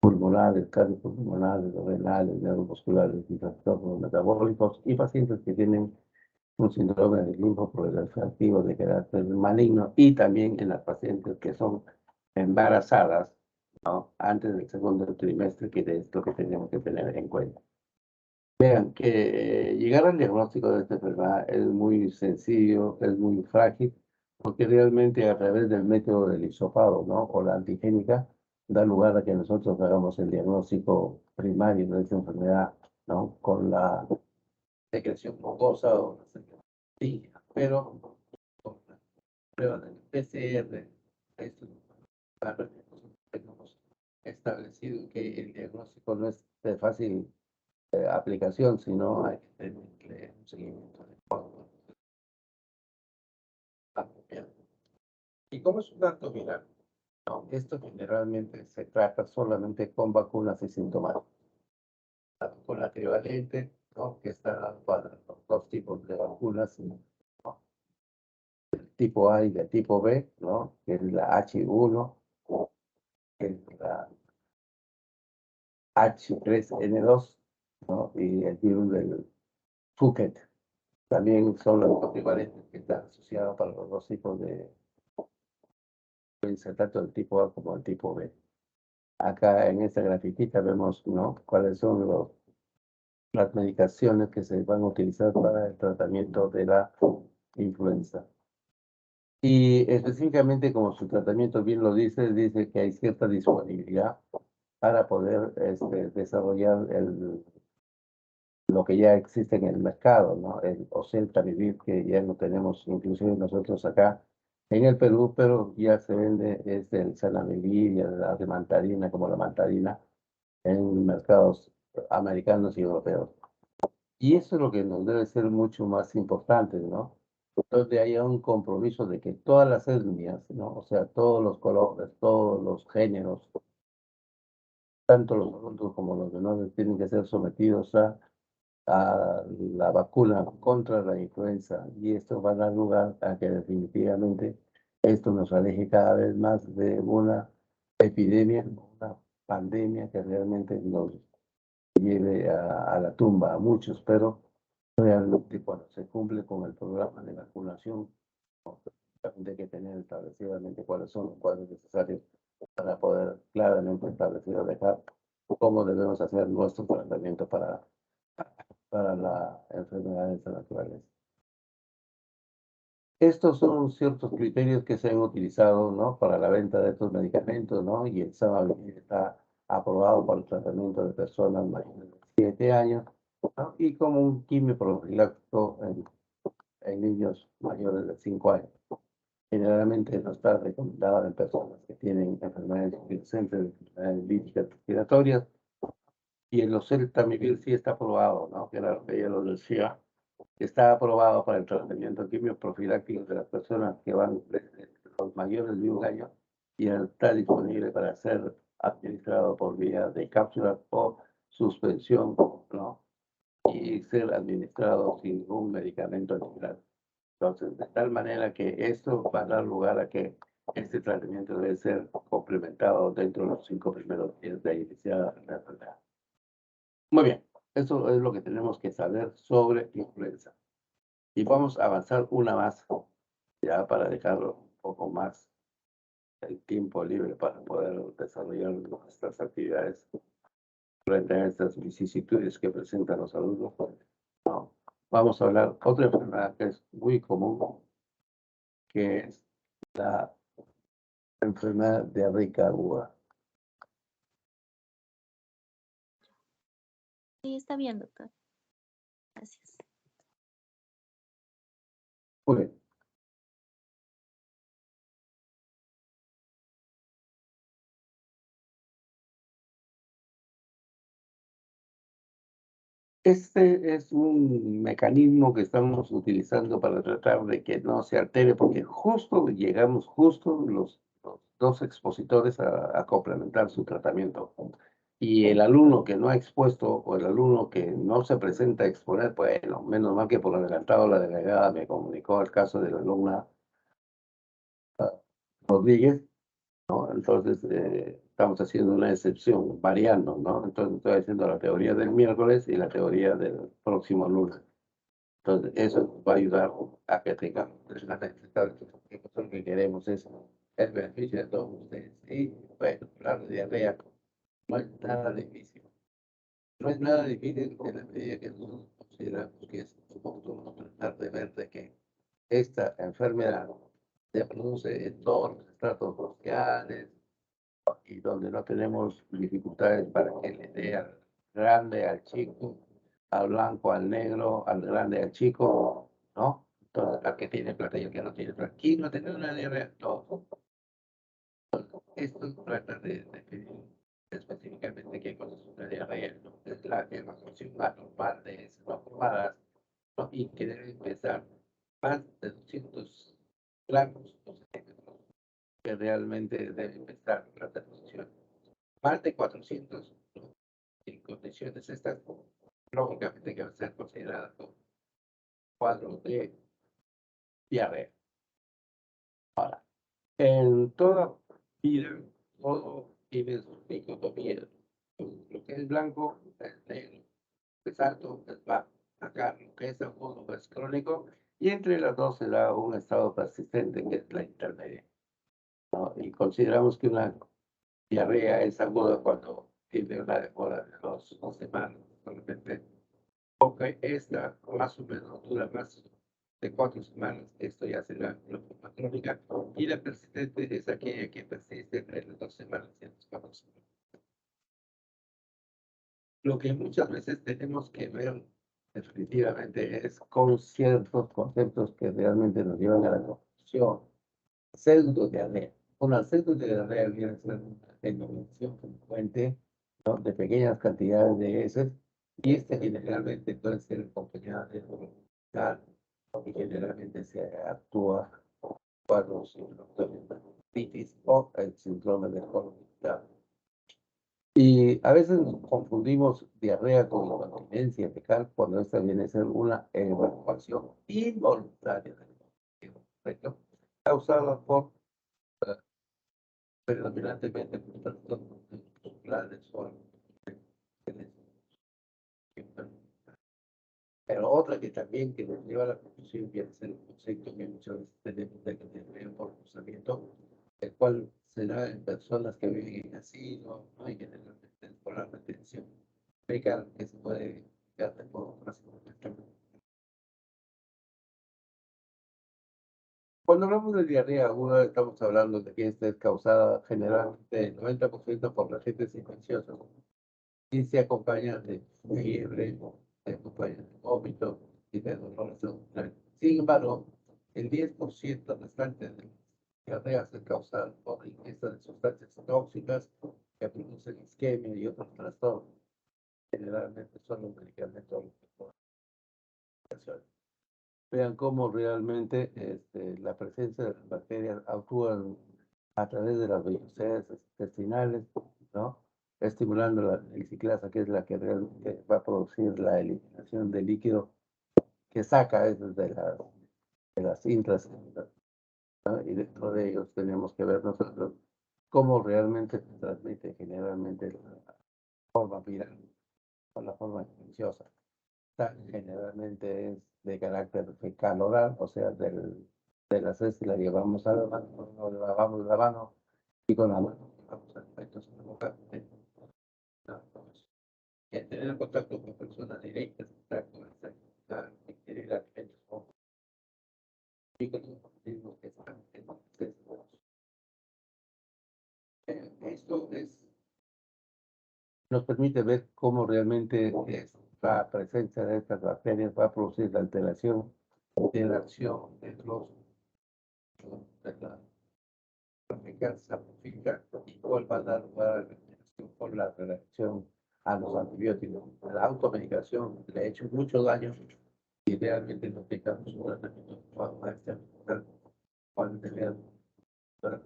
pulmonares, cardiopulmonares, renales, neuromusculares y trastornos metabólicos, y pacientes que tienen un síndrome de linfoproliferativos de carácter maligno, y también en las pacientes que son embarazadas, ¿no? Antes del segundo trimestre, que es lo que tenemos que tener en cuenta. Vean que llegar al diagnóstico de esta enfermedad es muy sencillo, es muy frágil, porque realmente a través del método del hisopado, ¿no? O la antigénica, da lugar a que nosotros hagamos el diagnóstico primario de esta enfermedad, ¿no? Con la secreción mucosa o la secreción sanguínea, pero con la prueba del PCR, esto tenemos establecido que el diagnóstico no es de fácil aplicación, sino hay que tener un seguimiento apropiado. ¿Y cómo es un acto viral? No, esto generalmente se trata solamente con vacunas asintomáticas. La vacuna trivalente, ¿no? Que está para los 2 tipos de vacunas, ¿no? Tipo A y de tipo B, ¿no? Que es la H1, que es la H3N2, ¿no? Y el virus del Phuket. También son los equivalentes que están asociados para los 2 tipos de influenza, tanto el tipo A como el tipo B. Acá en esta grafiquita vemos, ¿no? Cuáles son las medicaciones que se van a utilizar para el tratamiento de la influenza. Y específicamente, como su tratamiento bien lo dice que hay cierta disponibilidad para poder desarrollar lo que ya existe en el mercado, ¿no? El Oseltamivir, que ya lo tenemos inclusive nosotros acá en el Perú, pero ya se vende el Zanamivir y la de mantarina, como la mantarina, en mercados americanos y europeos. Y eso es lo que nos debe ser mucho más importante, ¿no? Donde haya un compromiso de que todas las etnias, ¿no? O sea, todos los colores, todos los géneros, tanto los adultos como los menores, tienen que ser sometidos a la vacuna contra la influenza, y esto va a dar lugar a que definitivamente esto nos aleje cada vez más de una epidemia, una pandemia que realmente nos lleve a la tumba a muchos, pero realmente cuando se cumple con el programa de vacunación, hay que tener establecidamente cuáles son los cuadros necesarios para poder claramente establecer o dejar cómo debemos hacer nuestro tratamiento para las enfermedades naturales. Estos son ciertos criterios que se han utilizado, ¿no? Para la venta de estos medicamentos, ¿no? Y el Zanamivir está aprobado para el tratamiento de personas mayores 7 años, ¿no? Y como un quimio profiláctico en niños mayores de 5 años. Generalmente no está recomendada en personas que tienen enfermedades subyaces, enfermedades líticas respiratorias, y el oseltamivir sí está aprobado, ¿no? Que era lo que ella lo decía, está aprobado para el tratamiento quimioprofiláctico de las personas que van desde los mayores de 1 año y está disponible para ser administrado por vía de cápsulas o suspensión, ¿no? Y ser administrado sin ningún medicamento adicional. Entonces, de tal manera que esto va a dar lugar a que este tratamiento debe ser complementado dentro de los 5 primeros días de iniciar la enfermedad. Muy bien, eso es lo que tenemos que saber sobre influenza. Y vamos a avanzar una más, ya para dejarlo un poco más el tiempo libre para poder desarrollar nuestras actividades frente a estas vicisitudes que presentan los alumnos. No, vamos a hablar otra enfermedad que es muy común, que es la enfermedad diarreica aguda. Sí, está bien, doctor. Gracias. Muy bien. Este es un mecanismo que estamos utilizando para tratar de que no se altere, porque llegamos justo los dos expositores a complementar su tratamiento. Y el alumno que no ha expuesto o el alumno que no se presenta a exponer, bueno, menos mal que por adelantado la delegada me comunicó el caso de la alumna Rodríguez, ¿no? Entonces, estamos haciendo una excepción, variando, ¿no? Entonces, estoy haciendo la teoría del miércoles y la teoría del próximo lunes. Entonces, eso va a ayudar a que tengamos la necesidad que nosotros que queremos es el beneficio de todos ustedes. Y, bueno, la diarrea no es nada difícil. No es nada difícil en la medida que nosotros consideramos que es oportuno tratar de ver de que esta enfermedad se produce en todos los estratos sociales, y donde no tenemos dificultades para que le dé al grande al chico, al blanco al negro, al grande al chico, ¿no? Entonces, al que tiene plata y el que no tiene plata. ¿Quién no tiene una diarrea? Todos. Esto trata de definir específicamente qué cosa es una diarrea, ¿no? Es la evacuación anormal de esas formadas, ¿no? Y que debe empezar más de 200 gramos, o centímetros, que realmente debe empezar la transición. Más de 400, ¿no? En condiciones estas, lógicamente que va a ser considerada como cuadro de diarrea. Ahora, en toda vida, todo tiene su dicotomía. Lo que es blanco es negro, lo que es alto es bajo. Acá lo que es agudo es crónico, y entre las dos se da un estado persistente que es la intermedia, ¿no? Y consideramos que una diarrea es aguda cuando tiene una demora de 2 semanas solamente. Esta más o menos dura más de 4 semanas. Esto ya será la forma crónica. Y la persistente es aquella que persiste entre las 2 semanas y las 4 semanas. Lo que muchas veces tenemos que ver definitivamente es con ciertos conceptos que realmente nos llevan a la confusión. Pseudodiarrea. Una pseudodiarrea viene a ser una denominación frecuente, ¿no? De pequeñas cantidades de heces, y generalmente puede ser acompañada de dolor muscular, y generalmente se actúa cuando síndrome de colitis o el síndrome de colon irritable. Y a veces confundimos diarrea con incontinencia fecal cuando esta viene a ser una evacuación involuntaria del recto, causada por predominantemente por trastornos musculares o pero otra que también que nos lleva a la confusión viene a ser el concepto que muchas veces tenemos de que diarrea por rozamiento, el cual se da en personas que viven en asilo, ¿no? Y generalmente es por la retención fecal, que se puede dar de forma más importante. Cuando hablamos de diarrea aguda, estamos hablando de que esta es causada generalmente el 90% por agentes infecciosos, y se acompaña de fiebre, se acompaña de vómito y de dolor abdominal. Sin embargo, el 10% restante de diarreas es causada por ingesta de sustancias tóxicas que producen isquemia y otros trastornos. Generalmente son los medicamentos los que vean cómo realmente la presencia de las bacterias actúan a través de las vellosidades intestinales, ¿no? Estimulando la gliciclasa, que es la que realmente va a producir la eliminación de líquido que saca eso de las intras, ¿no? Y dentro de ellos tenemos que ver nosotros cómo realmente se transmite generalmente la forma viral o la forma infecciosa. Generalmente es de carácter fecal oral, o sea, de la heces la llevamos a la mano, nos lavamos la mano y con la mano llevamos alimentos en la boca. Y tener contacto con personas directas, contacto ingerir alimentos y con los organismos que están en los excesos. Esto nos permite ver cómo realmente la presencia de estas bacterias va a producir la alteración de la acción de los de la eficacia y cuál va a dar lugar a la alteración por la reacción a los antibióticos. La automedicación le ha hecho mucho daño y realmente no tengamos un tratamiento cuando tenemos para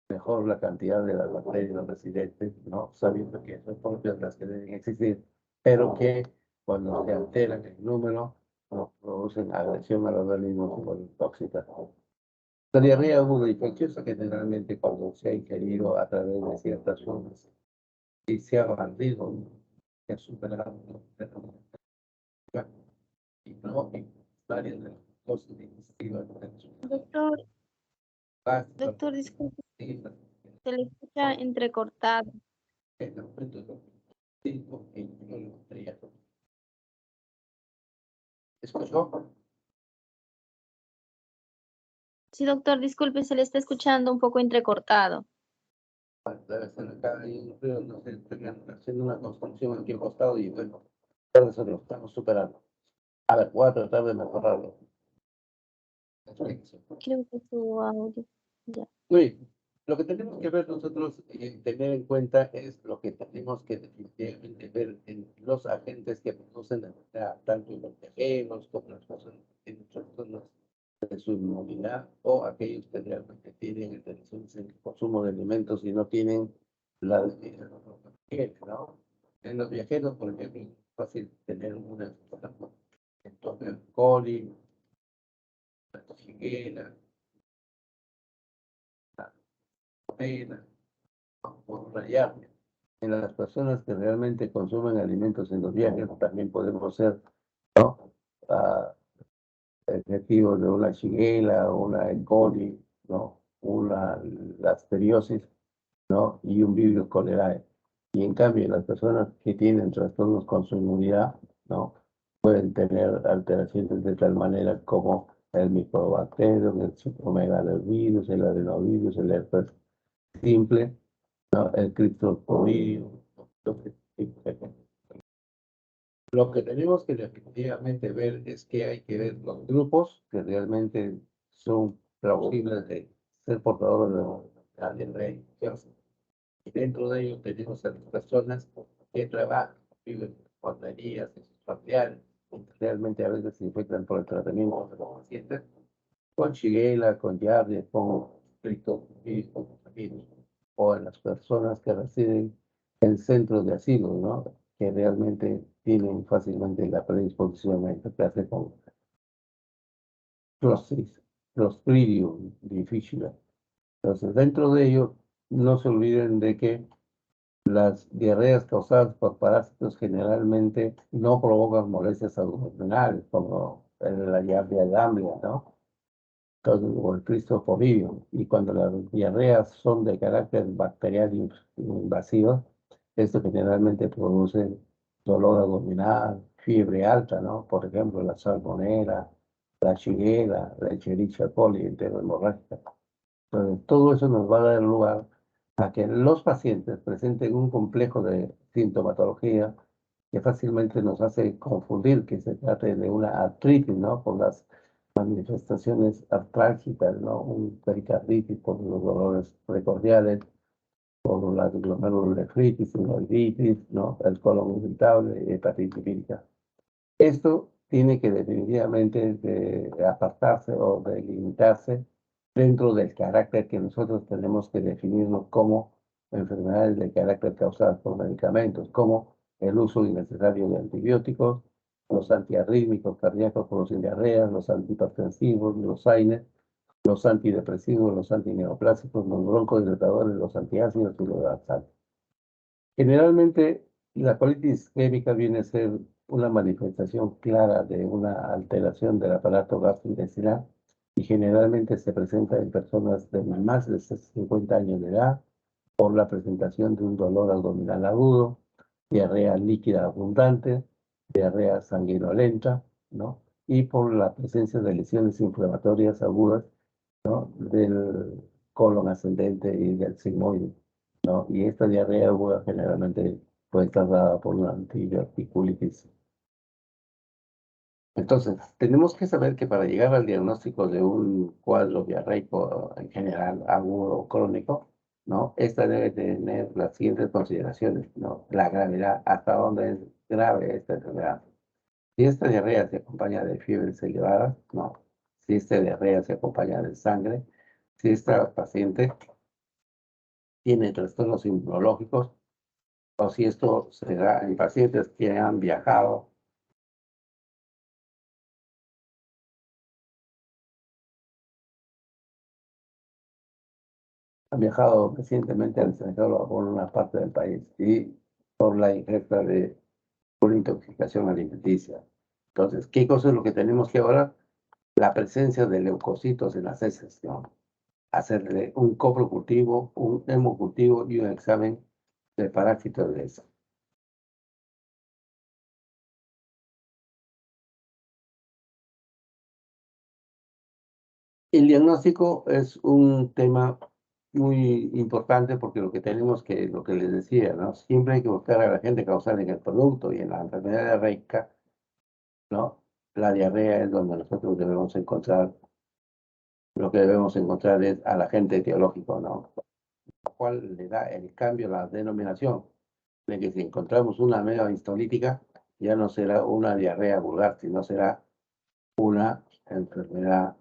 mejor la cantidad de las bacterias residentes, ¿no? Sabiendo que son propias las que deben existir, pero que cuando se alteran el número, no producen agresión al organismo por tóxica. La diarrea aguda infecciosa generalmente cuando se ha ingerido a través de ciertas formas y se ha bandido, se ha superado y no y varias de las cosas digestivas. Doctor, doctor, disculpe, se le escucha entrecortado. ¿Escuchó? Sí, doctor, disculpe, se le está escuchando un poco entrecortado. Debe ser acá, hay, no sé, haciendo una construcción aquí al costado y bueno, eso lo estamos superando. A ver, voy a tratar de mejorarlo. Creo que su audio. Ya. Uy, lo que tenemos que ver nosotros, tener en cuenta es lo que tenemos que definitivamente ver en los agentes que producen la enfermedad, tanto en los viajeros como las personas en trastornos de su inmunidad o aquellos que realmente tienen alteraciones en el consumo de alimentos y no tienen la higiene, ¿no? En los viajeros, por ejemplo, es fácil tener una entonces coli, la shigella, pena, por rayar. En las personas que realmente consumen alimentos en los viajes también podemos ser, ¿no? Efectivos de una shigella, una E. coli, ¿no? Una listeriosis, ¿no? Y un virus cholerae. Y en cambio, las personas que tienen trastornos con su inmunidad, ¿no? Pueden tener alteraciones de tal manera como el microbacterio, el citomegalovirus, el adenovirus, el herpes simple, ¿no? El criptosporidium. Lo que tenemos que definitivamente ver es que hay que ver los grupos que realmente son plausibles de ser portadores de la diarrea. Y dentro de ellos tenemos a las personas que trabajan, viven en guarderías, en sus familiares, realmente a veces se infectan por el tratamiento de los pacientes, con Shigella, con Yardia, con criptovirus, con virus, o en las personas que residen en centros de asilo, ¿no? Que realmente tienen fácilmente la predisposición a infectarse con Clostridium difficile. Entonces, dentro de ello, no se olviden de que las diarreas causadas por parásitos generalmente no provocan molestias abdominales, como la diarrea gamblia, ¿no? Entonces, o el cristoforidio. Y cuando las diarreas son de carácter bacterial invasivo, esto generalmente produce dolor abdominal, fiebre alta, ¿no? Por ejemplo, la salmonela, la shigella, la Escherichia coli, enterohemorrágica. Entonces, todo eso nos va a dar lugar a que los pacientes presenten un complejo de sintomatología que fácilmente nos hace confundir que se trate de una artritis, ¿no? Por las manifestaciones artrálgicas, ¿no? Un pericarditis por los dolores precordiales, por la glomerulonefritis, sinovitis, ¿no? El colon irritable, hepatitis vírica. Esto tiene que definitivamente apartarse o delimitarse dentro del carácter que nosotros tenemos que definirnos como enfermedades de carácter causadas por medicamentos, como el uso innecesario de antibióticos, los antiarrítmicos cardíacos por los diarreas, los antihipertensivos, los AINES, los antidepresivos, los antineoplásicos, los broncodilatadores, los antiácidos y los laxantes. Generalmente, la colitis isquémica viene a ser una manifestación clara de una alteración del aparato gastrointestinal y generalmente se presenta en personas de más de 50 años de edad por la presentación de un dolor abdominal agudo, diarrea líquida abundante, diarrea sanguinolenta, ¿no? Y por la presencia de lesiones inflamatorias agudas, ¿no? Del colon ascendente y del sigmoide, ¿no? Y esta diarrea aguda generalmente puede estar dada por una antibioticulitis. Entonces, tenemos que saber que para llegar al diagnóstico de un cuadro diarreico en general, agudo o crónico, ¿no? Esta debe tener las siguientes consideraciones, ¿no? La gravedad, hasta dónde es grave esta enfermedad. Si esta diarrea se acompaña de fiebres elevadas, ¿no? Si esta diarrea se acompaña de sangre, si esta paciente tiene trastornos inmunológicos, o si esto se da en pacientes que han viajado recientemente al extranjero a una parte del país y por la ingesta de una intoxicación alimenticia. Entonces, ¿qué cosa es lo que tenemos que evaluar? La presencia de leucocitos en las heces, ¿no? Hacerle un coprocultivo, un hemocultivo y un examen de parásitos de eso. El diagnóstico es un tema muy importante porque lo que tenemos que, lo que les decía, ¿no? Siempre hay que buscar a la gente causal en el producto y en la enfermedad diarreica, ¿no? La diarrea es donde nosotros debemos encontrar, lo que debemos encontrar es al agente etiológico, ¿no? Lo cual le da el cambio, la denominación, de que si encontramos una ameba histolítica, ya no será una diarrea vulgar, sino será una enfermedad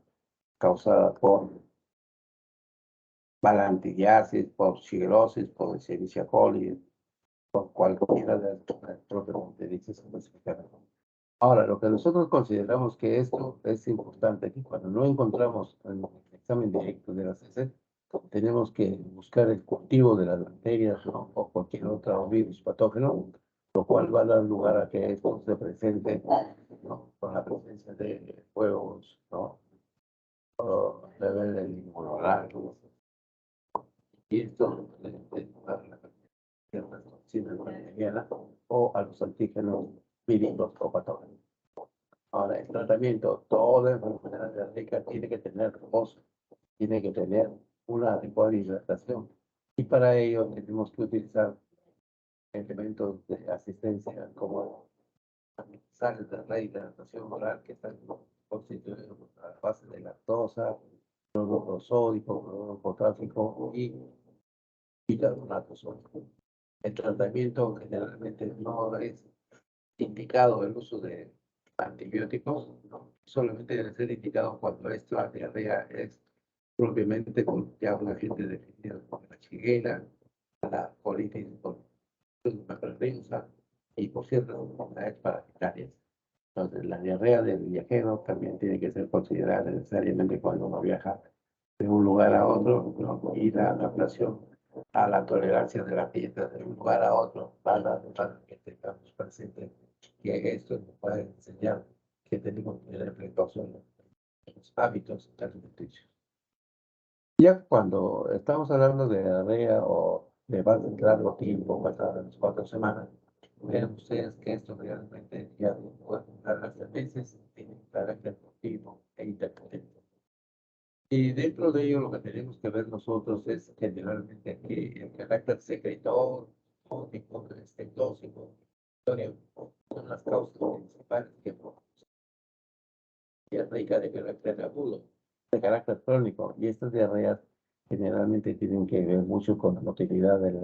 causada por palantidiasis, por shigelosis, por Escherichia coli, por cualquiera de las proteomielitis específicas. Ahora, lo que nosotros consideramos que esto es importante, que cuando no encontramos en el examen directo de las heces, tenemos que buscar el cultivo de las bacterias, ¿no? O cualquier otro virus patógeno, lo cual va a dar lugar a que esto se presente, ¿no? Con la presencia de huevos, ¿no? O nivel del inmunológico. Y esto ciertas toxinas bacterianas o a los antígenos víricos o patógenos. Ahora, el tratamiento, toda enfermedad diarreica tiene que tener reposo, tiene que tener una adecuada hidratación. Y para ello tenemos que utilizar elementos de asistencia como sales de rehidratación oral que están constituidos a base de lactosa, cloruro sódico, cloruro potásico y bicarbonato sódico. El tratamiento generalmente no es indicado el uso de antibióticos, ¿no? Solamente debe ser indicado cuando esta diarrea es propiamente con ya un agente definido como la shigella, la colitis por hipertensa y por ciertas enfermedades parasitarias. Entonces, la diarrea del viajero también tiene que ser considerada necesariamente cuando uno viaja de un lugar a otro, ¿no? Y la adaptación a la tolerancia de la dieta de un lugar a otro para que tengamos presente que esto nos puede enseñar que tenemos que tener precaución en los hábitos alimenticios. Ya cuando estamos hablando de diarrea o de más de largo tiempo, pasadas las 4 semanas, vean ustedes que esto realmente ya puede durar hasta meses, tiene carácter continuo e intermitente. Y dentro de ello lo que tenemos que ver nosotros es generalmente que el carácter secretor, tóxico, tóxico, son las causas principales que diarreica de carácter agudo, de carácter crónico. Y estas diarreas generalmente tienen que ver mucho con la motilidad del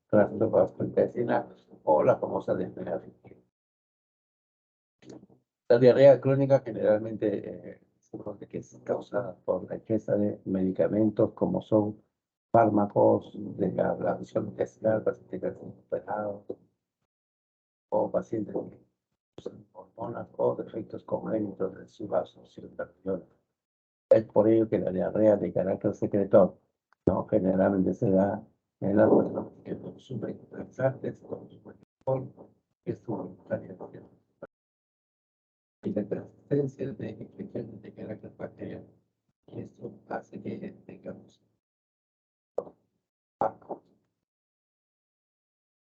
tracto gastrointestinal o la famosa diarrea. La diarrea crónica generalmente se conoce que es causada por la ingesta de medicamentos como son fármacos de la visión intestinal, pacientes que han sido operados o pacientes que usan hormonas o defectos congénitos de su absorción terminal. Es por ello que la diarrea de carácter secretor, ¿no? Generalmente se da en las personas que consumen laxantes, consumen alcohol, que es voluntaria y la persistencia de infecciones de carácter bacteriano. Y esto hace que tengamos fármacos.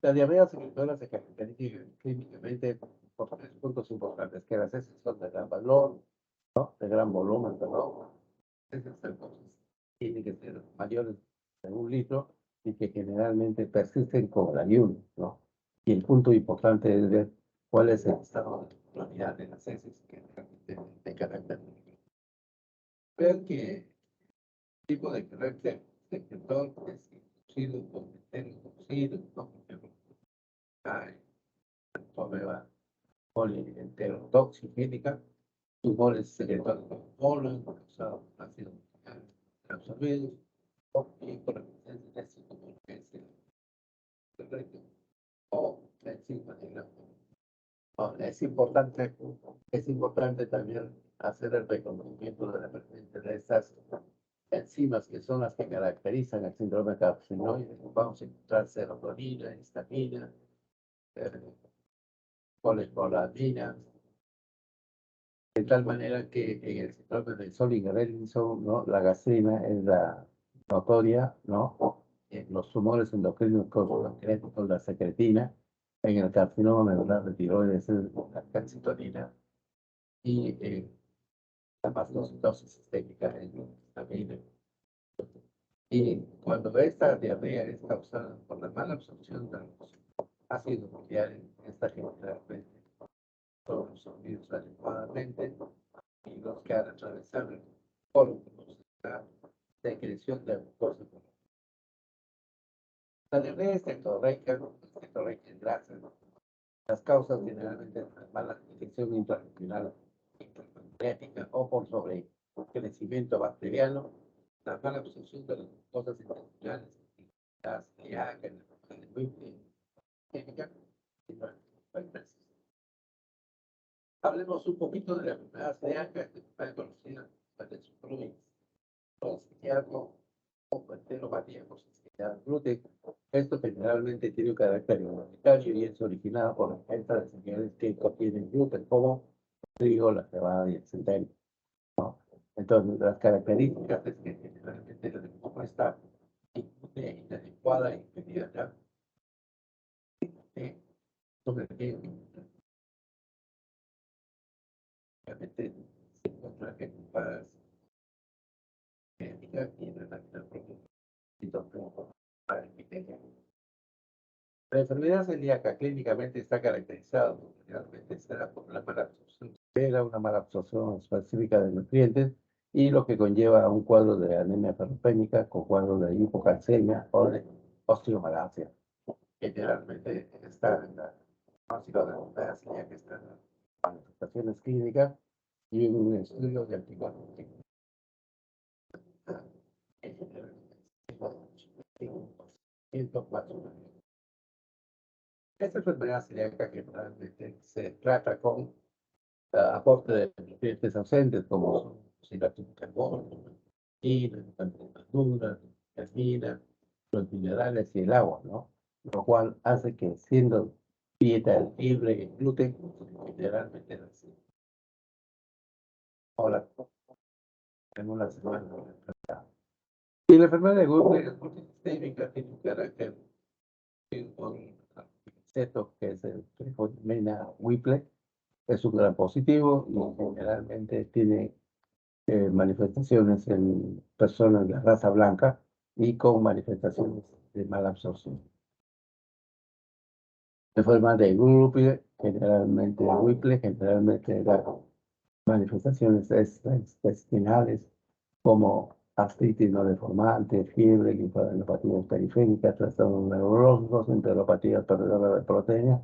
La diarrea secretora se caracteriza clínicamente por tres puntos importantes, que las heces son de gran valor, ¿no? De gran volumen, perdón. Esas entonces tienen que ser mayores de 1 litro y que generalmente persisten con el ayuno, ¿no? Y el punto importante es ver cuál es el estado de naturalidad de las heces que realmente de carácter. Ver que el tipo de carácter secretor es inducido por enterotoxinas, ¿no? Por ejemplo, hay prueba polienterotoxigénica, tumores secretores de polen, causados por ácido absorbidos, y por la presencia de este tumor que es el recto o la enzima de gran. Es importante también hacer el reconocimiento de la presencia de estas enzimas que son las que caracterizan el síndrome carcinoide. Vamos a encontrar serotonina, histamina, colecolamina, de tal manera que en el síndrome de Solinger-Ellison, ¿no? La gastrina es la notoria, ¿no? En los tumores endocrinos con la secretina, en el carcinoma medular de tiroides es la calcitonina y la mastocitosis sistémica en también. Y cuando esta diarrea es causada por la mala absorción de los ácidos nucleares, esta generalmente son absorbidos adecuadamente y los que han atravesado el colon, la secreción de glucosa. La diarrea es endorreica en grasa. Las causas generalmente de la mala infección intraabdominal intrapancreática o por sobrecrecimiento bacteriano, la mala absorción de las glucosas intestinales, las llagas, la química y la hipertensión. Hablemos un poquito de la enfermedad celíaca, que está conocida como celiaco o enteropatía por sensibilidad al gluten. Esto generalmente tiene un carácter inmunitario y es originado por la falta de señales que contienen gluten, como el trigo, la cebada y el centeno, ¿no? Entonces, las características es que generalmente la glucosa está inadecuada e inmediata, sobre que obviamente se encuentra en paradas genéticas y en la propia para el epidemia. La enfermedad celíaca clínicamente está caracterizada realmente será por la mala absorción una mala absorción específica de nutrientes y lo que conlleva a un cuadro de anemia ferropénica con cuadro de hipocalcemia o de osteomalacia. Generalmente está en la diagnóstico de la enfermedad celíaca, está en las manifestaciones clínicas y en un estudio de anticuerpos. Esta enfermedad celíaca generalmente se trata con aporte de nutrientes ausentes como son hidratos de carbono, verduras, vitamina, los minerales y el agua, ¿no? Lo cual hace que siendo dieta libre y gluten, generalmente no es. Ahora, en una semana. Y la enfermedad de gluten es multisistémica, tiene un carácter con ceto, que es el Trichotomina Whipple, es un gran positivo y generalmente tiene manifestaciones en personas de raza blanca y con manifestaciones de mala absorción. En forma de Whipple, generalmente da manifestaciones intestinales como artritis no deformante, fiebre, linfadenopatía periférica, trastornos neurológicos, enteropatías perdedora de proteína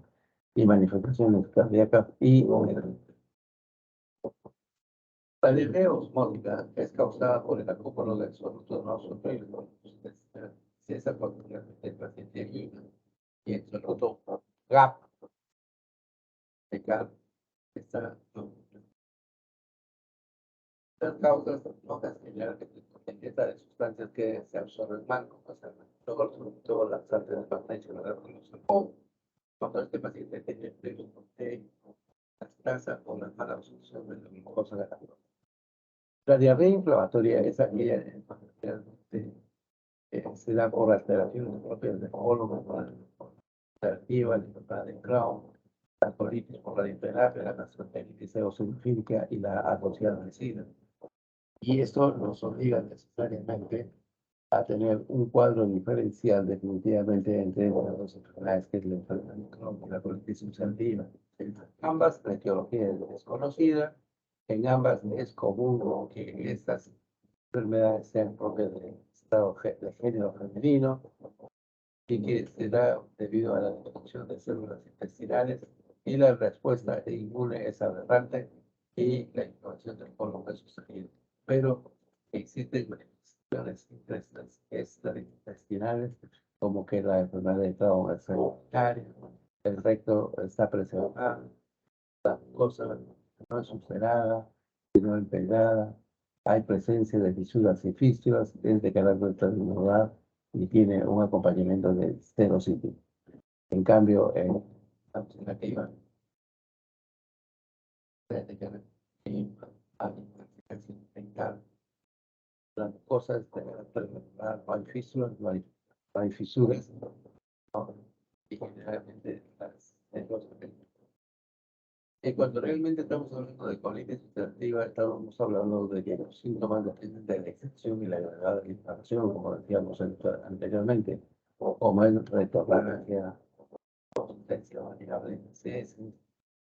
y manifestaciones cardíacas y la diarrea osmótica es causada por el acúmulo de solutos no solubles. Si esa particularmente el paciente ayuda y el soluto GAP de GAP está las causas no generalmente ingesta de sustancias que se absorben mal, como todo laxante de magnesio, o cuando este paciente tiene lactasa o la mala absorción de la glucosa de la sangre. La diarrea inflamatoria es aquella se da por alteraciones propias del colon, alternativa, la enfermedad de Crohn, la colitis por radioterapia, la gastroenteritis eosinofílica y la asociada al SIDA. Y esto nos obliga necesariamente a tener un cuadro diferencial definitivamente entre las dos enfermedades, que es la enfermedad de Crohn y la colitis ulcerativa. En ambas la etiología es desconocida, en ambas es común que estas enfermedades sean propias del estado de género femenino y que se da debido a la destrucción de células intestinales y la respuesta inmune es aberrante y la inflamación del colon es sucedido. Pero existen manifestaciones intestinales como que la enfermedad de Crohn es hereditaria, el recto está presionado, la mucosa no es ulcerada, sino empedrada, hay presencia de fisuras y fístulas, es de carácter transmural y tiene un acompañamiento de serositis. En cambio, en la oxidativa, la mucosa es de carácter transmural, no hay fístulas, no hay fisuras, ¿no? Y generalmente cuando realmente estamos hablando de colitis ulcerativa, estamos hablando de que los síntomas dependen de la extensión y la gravedad de la inflamación, como decíamos anteriormente, o como es retornar hacia potencia variable en CS,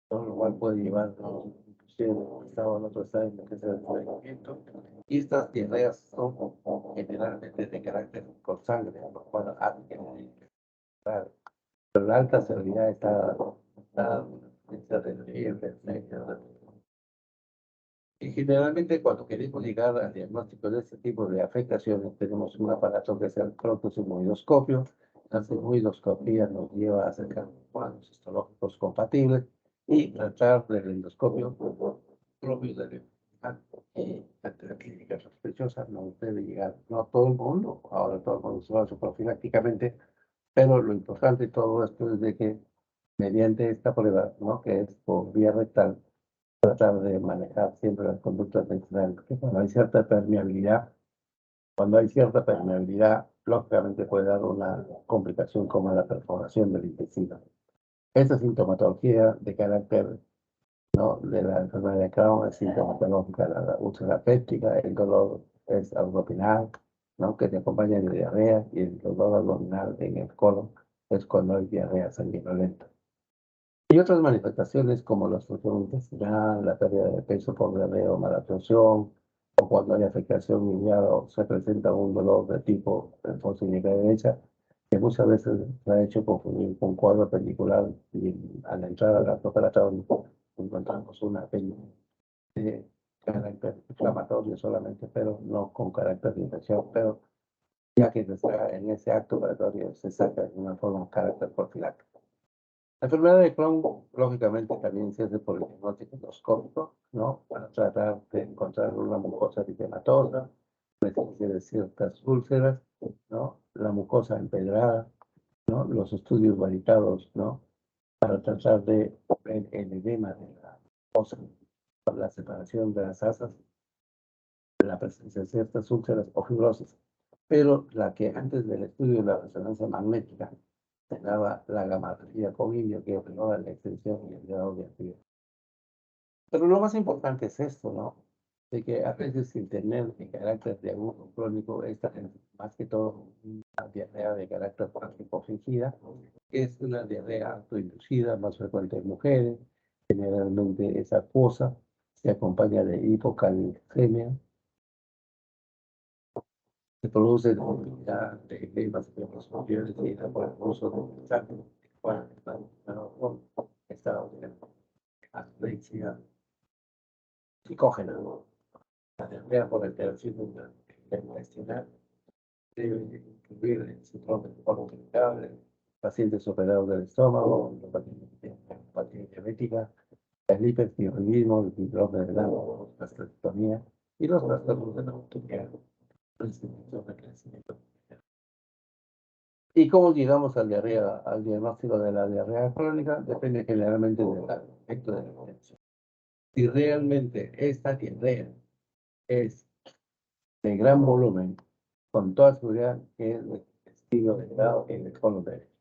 todo lo cual puede llevarnos inclusive de un estado a otro estado en el que se el movimiento. Y estas diarreas son generalmente de carácter con sangre, lo cual hace que pero la alta severidad está y generalmente cuando queremos llegar al diagnóstico de este tipo de afectaciones, tenemos un aparato que es el proctosigmoidoscopio. La sigmoidoscopía nos lleva a acercar cuadros histológicos compatibles y tratar del endoscopio propio de la enfermedad. Ante la clínica sospechosa no debe llegar, no a todo el mundo, ahora todo el mundo se va a profilácticamente, pero lo importante de todo esto es de que mediante esta prueba, ¿no? Que es por vía rectal, tratar de manejar siempre las conductas intestinales, porque cuando hay cierta permeabilidad, lógicamente puede dar una complicación como la perforación del intestino. Esta sintomatología de carácter, ¿no? De la enfermedad de Crohn es sintomatológica de la úlcera péptica, el dolor es abdominal, ¿no? Que te acompaña de diarrea, y el dolor abdominal en el colon es cuando hay diarrea sanguinolenta. Y otras manifestaciones como la obstrucción intestinal, la pérdida de peso por diarrea o malabsorción, o cuando hay afectación biliar o se presenta un dolor de tipo fosílica derecha, que muchas veces se ha hecho confundir con cuadro appendicular y al entrar a la preparatoria encontramos una de carácter inflamatorio solamente, pero no con carácter de infección, pero ya que está en ese acto operatorio se saca de una forma un carácter profiláctico. La enfermedad de Crohn, lógicamente, también se hace por el diagnóstico endoscópico, ¿no? Para tratar de encontrar una mucosa eritematosa, presencia de ciertas úlceras, ¿no? La mucosa empedrada, ¿no? Los estudios varitados, ¿no? Para tratar de ver el edema de la mucosa, la separación de las asas, la presencia de ciertas úlceras o fibrosis. Pero la que antes del estudio de la resonancia magnética se daba la gamografía con indio, que observaba la extensión y el grado de actividad. Pero lo más importante es esto, ¿no? de que a veces sin tener el carácter de agudo crónico, esta es más que todo una diarrea de carácter crónico fingida, es una diarrea autoinducida, más frecuente en mujeres, generalmente es acuosa, se acompaña de hipocalcemia, se produce debilidad de enzimas superiores y por el uso de sangre, estado de anorexia psicógena, la diarrea por alteración intestinal debe incluir el síndrome de colon irritable, pacientes operados del estómago, neuropatía diabética, el hipertiroidismo, el síndrome de la gastrostomía y los trastornos de la autonomía. ¿Y cómo llegamos al diagnóstico de la diarrea crónica? Depende generalmente del efecto de la infección. Si realmente esta diarrea es de gran volumen, con toda seguridad que es de intestino delgado en el colon derecho.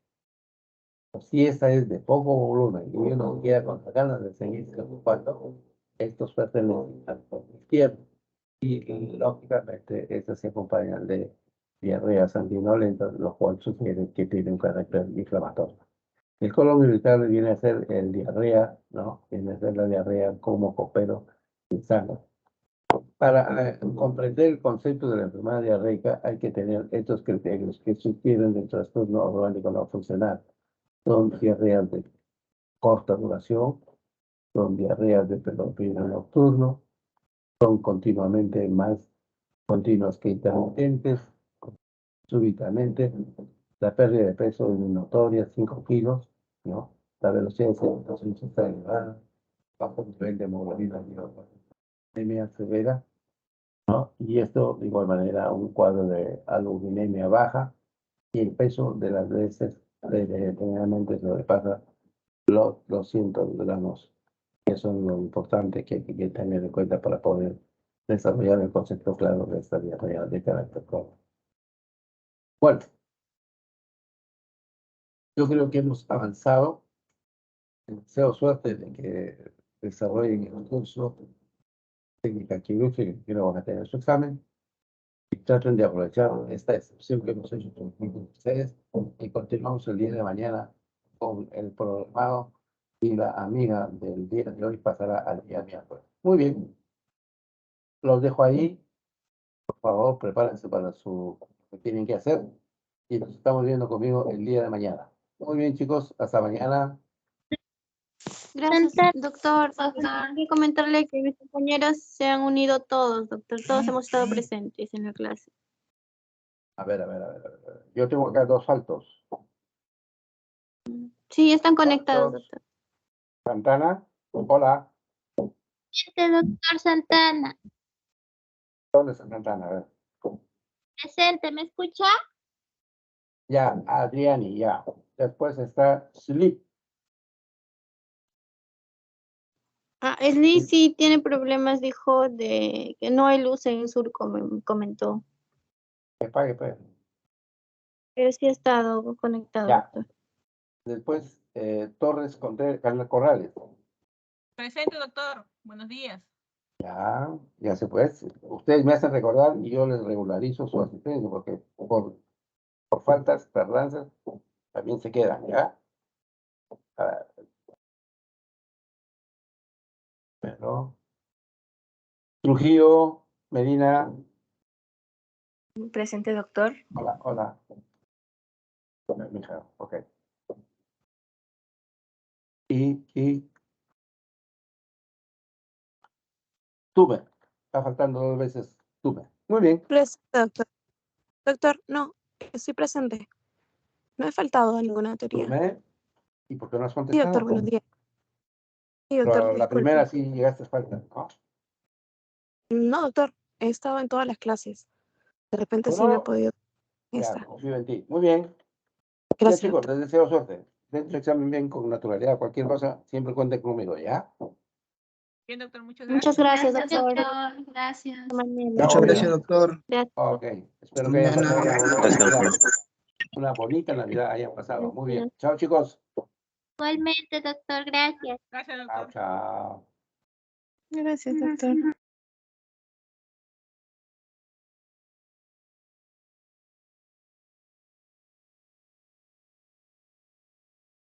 Si esta es de poco volumen y uno queda con las ganas de seguirse ocupando, estos pertenecen al colon izquierdo. Y lógicamente estas se acompañan de diarrea sanguinolenta, lo cual sugiere que tiene un carácter inflamatorio. El colon irritable viene a ser el diarrea, ¿no? Viene a ser la diarrea como copero de sangre. Para comprender el concepto de la enfermedad diarreica hay que tener estos criterios que sugieren el trastorno orgánico no funcional. Son diarreas de corta duración, son diarreas de predominio nocturno, son continuamente más continuas que intermitentes, súbitamente, la pérdida de peso es notoria, 5 kilos, ¿no? La velocidad de sedimentación está elevada, bajo nivel de hemoglobina y anemia severa, ¿no? Y esto, de igual manera, un cuadro de albuminemia baja y el peso de las veces generalmente sobrepasa los 200 gramos, que son lo importante que hay que tener en cuenta para poder desarrollar el concepto claro de esta diarrea de carácter crónico. Bueno, yo creo que hemos avanzado. Deseo suerte de que desarrollen el curso técnica quirúrgica que no van a tener su examen y traten de aprovechar esta excepción que hemos hecho con ustedes y continuamos el día de mañana con el programado y la amiga del día de hoy pasará al día miércoles. Muy bien, los dejo ahí. Por favor, prepárense para lo que tienen que hacer y nos estamos viendo conmigo el día de mañana. Muy bien, chicos, hasta mañana. Gracias, doctor. Quiero comentarle que mis compañeros se han unido todos, doctor. Todos hemos estado presentes en la clase. A ver. Yo tengo acá 2 saltos. Sí, están conectados, doctor. Santana, hola. Doctor Santana. ¿Dónde está Santana? A ver. Presente, ¿me escucha? Ya, Adriani, ya. Después está Sleep. Esli sí tiene problemas, dijo, de que no hay luz en Sur, como comentó. Que pague, pues. Pero sí ha estado conectado, Ya. doctor. Después, Torres Corrales. Presente, doctor. Buenos días. Ya se puede. Ustedes me hacen recordar y yo les regularizo su asistencia, porque por faltas, tardanzas, también se quedan, ¿ya? Pero, Trujillo, Medina, Presente, doctor. hola. Mija, ok. Y Tuve. Está faltando 2 veces Tuve. Muy bien. Presente, doctor. Doctor, no, estoy presente. No he faltado a ninguna teoría. Tuve. ¿Y por qué no has Sí, contestado? doctor, buenos días. Sí, doctor, Pero la disculpe. primera sí llegaste a falta, ¿no? No, doctor, he estado en todas las clases. De repente sí Bueno, no he podido. ya, Esta. confío en ti. Muy bien. Ya, Gracias, chicos, doctor. les deseo suerte. Den su examen bien con naturalidad. Cualquier cosa, siempre cuenten conmigo, ¿ya? Bien, doctor, muchas Muchas gracias. gracias, doctor. Gracias. Hasta mañana. Muchas gracias, doctor. Gracias. Ok. Espero que hayan Mañana. pasado una bonita Navidad. Hayan pasado. Muy bien. Chao, chicos. Igualmente, doctor, gracias. Gracias, Chao, doctor. chao. Gracias, doctor.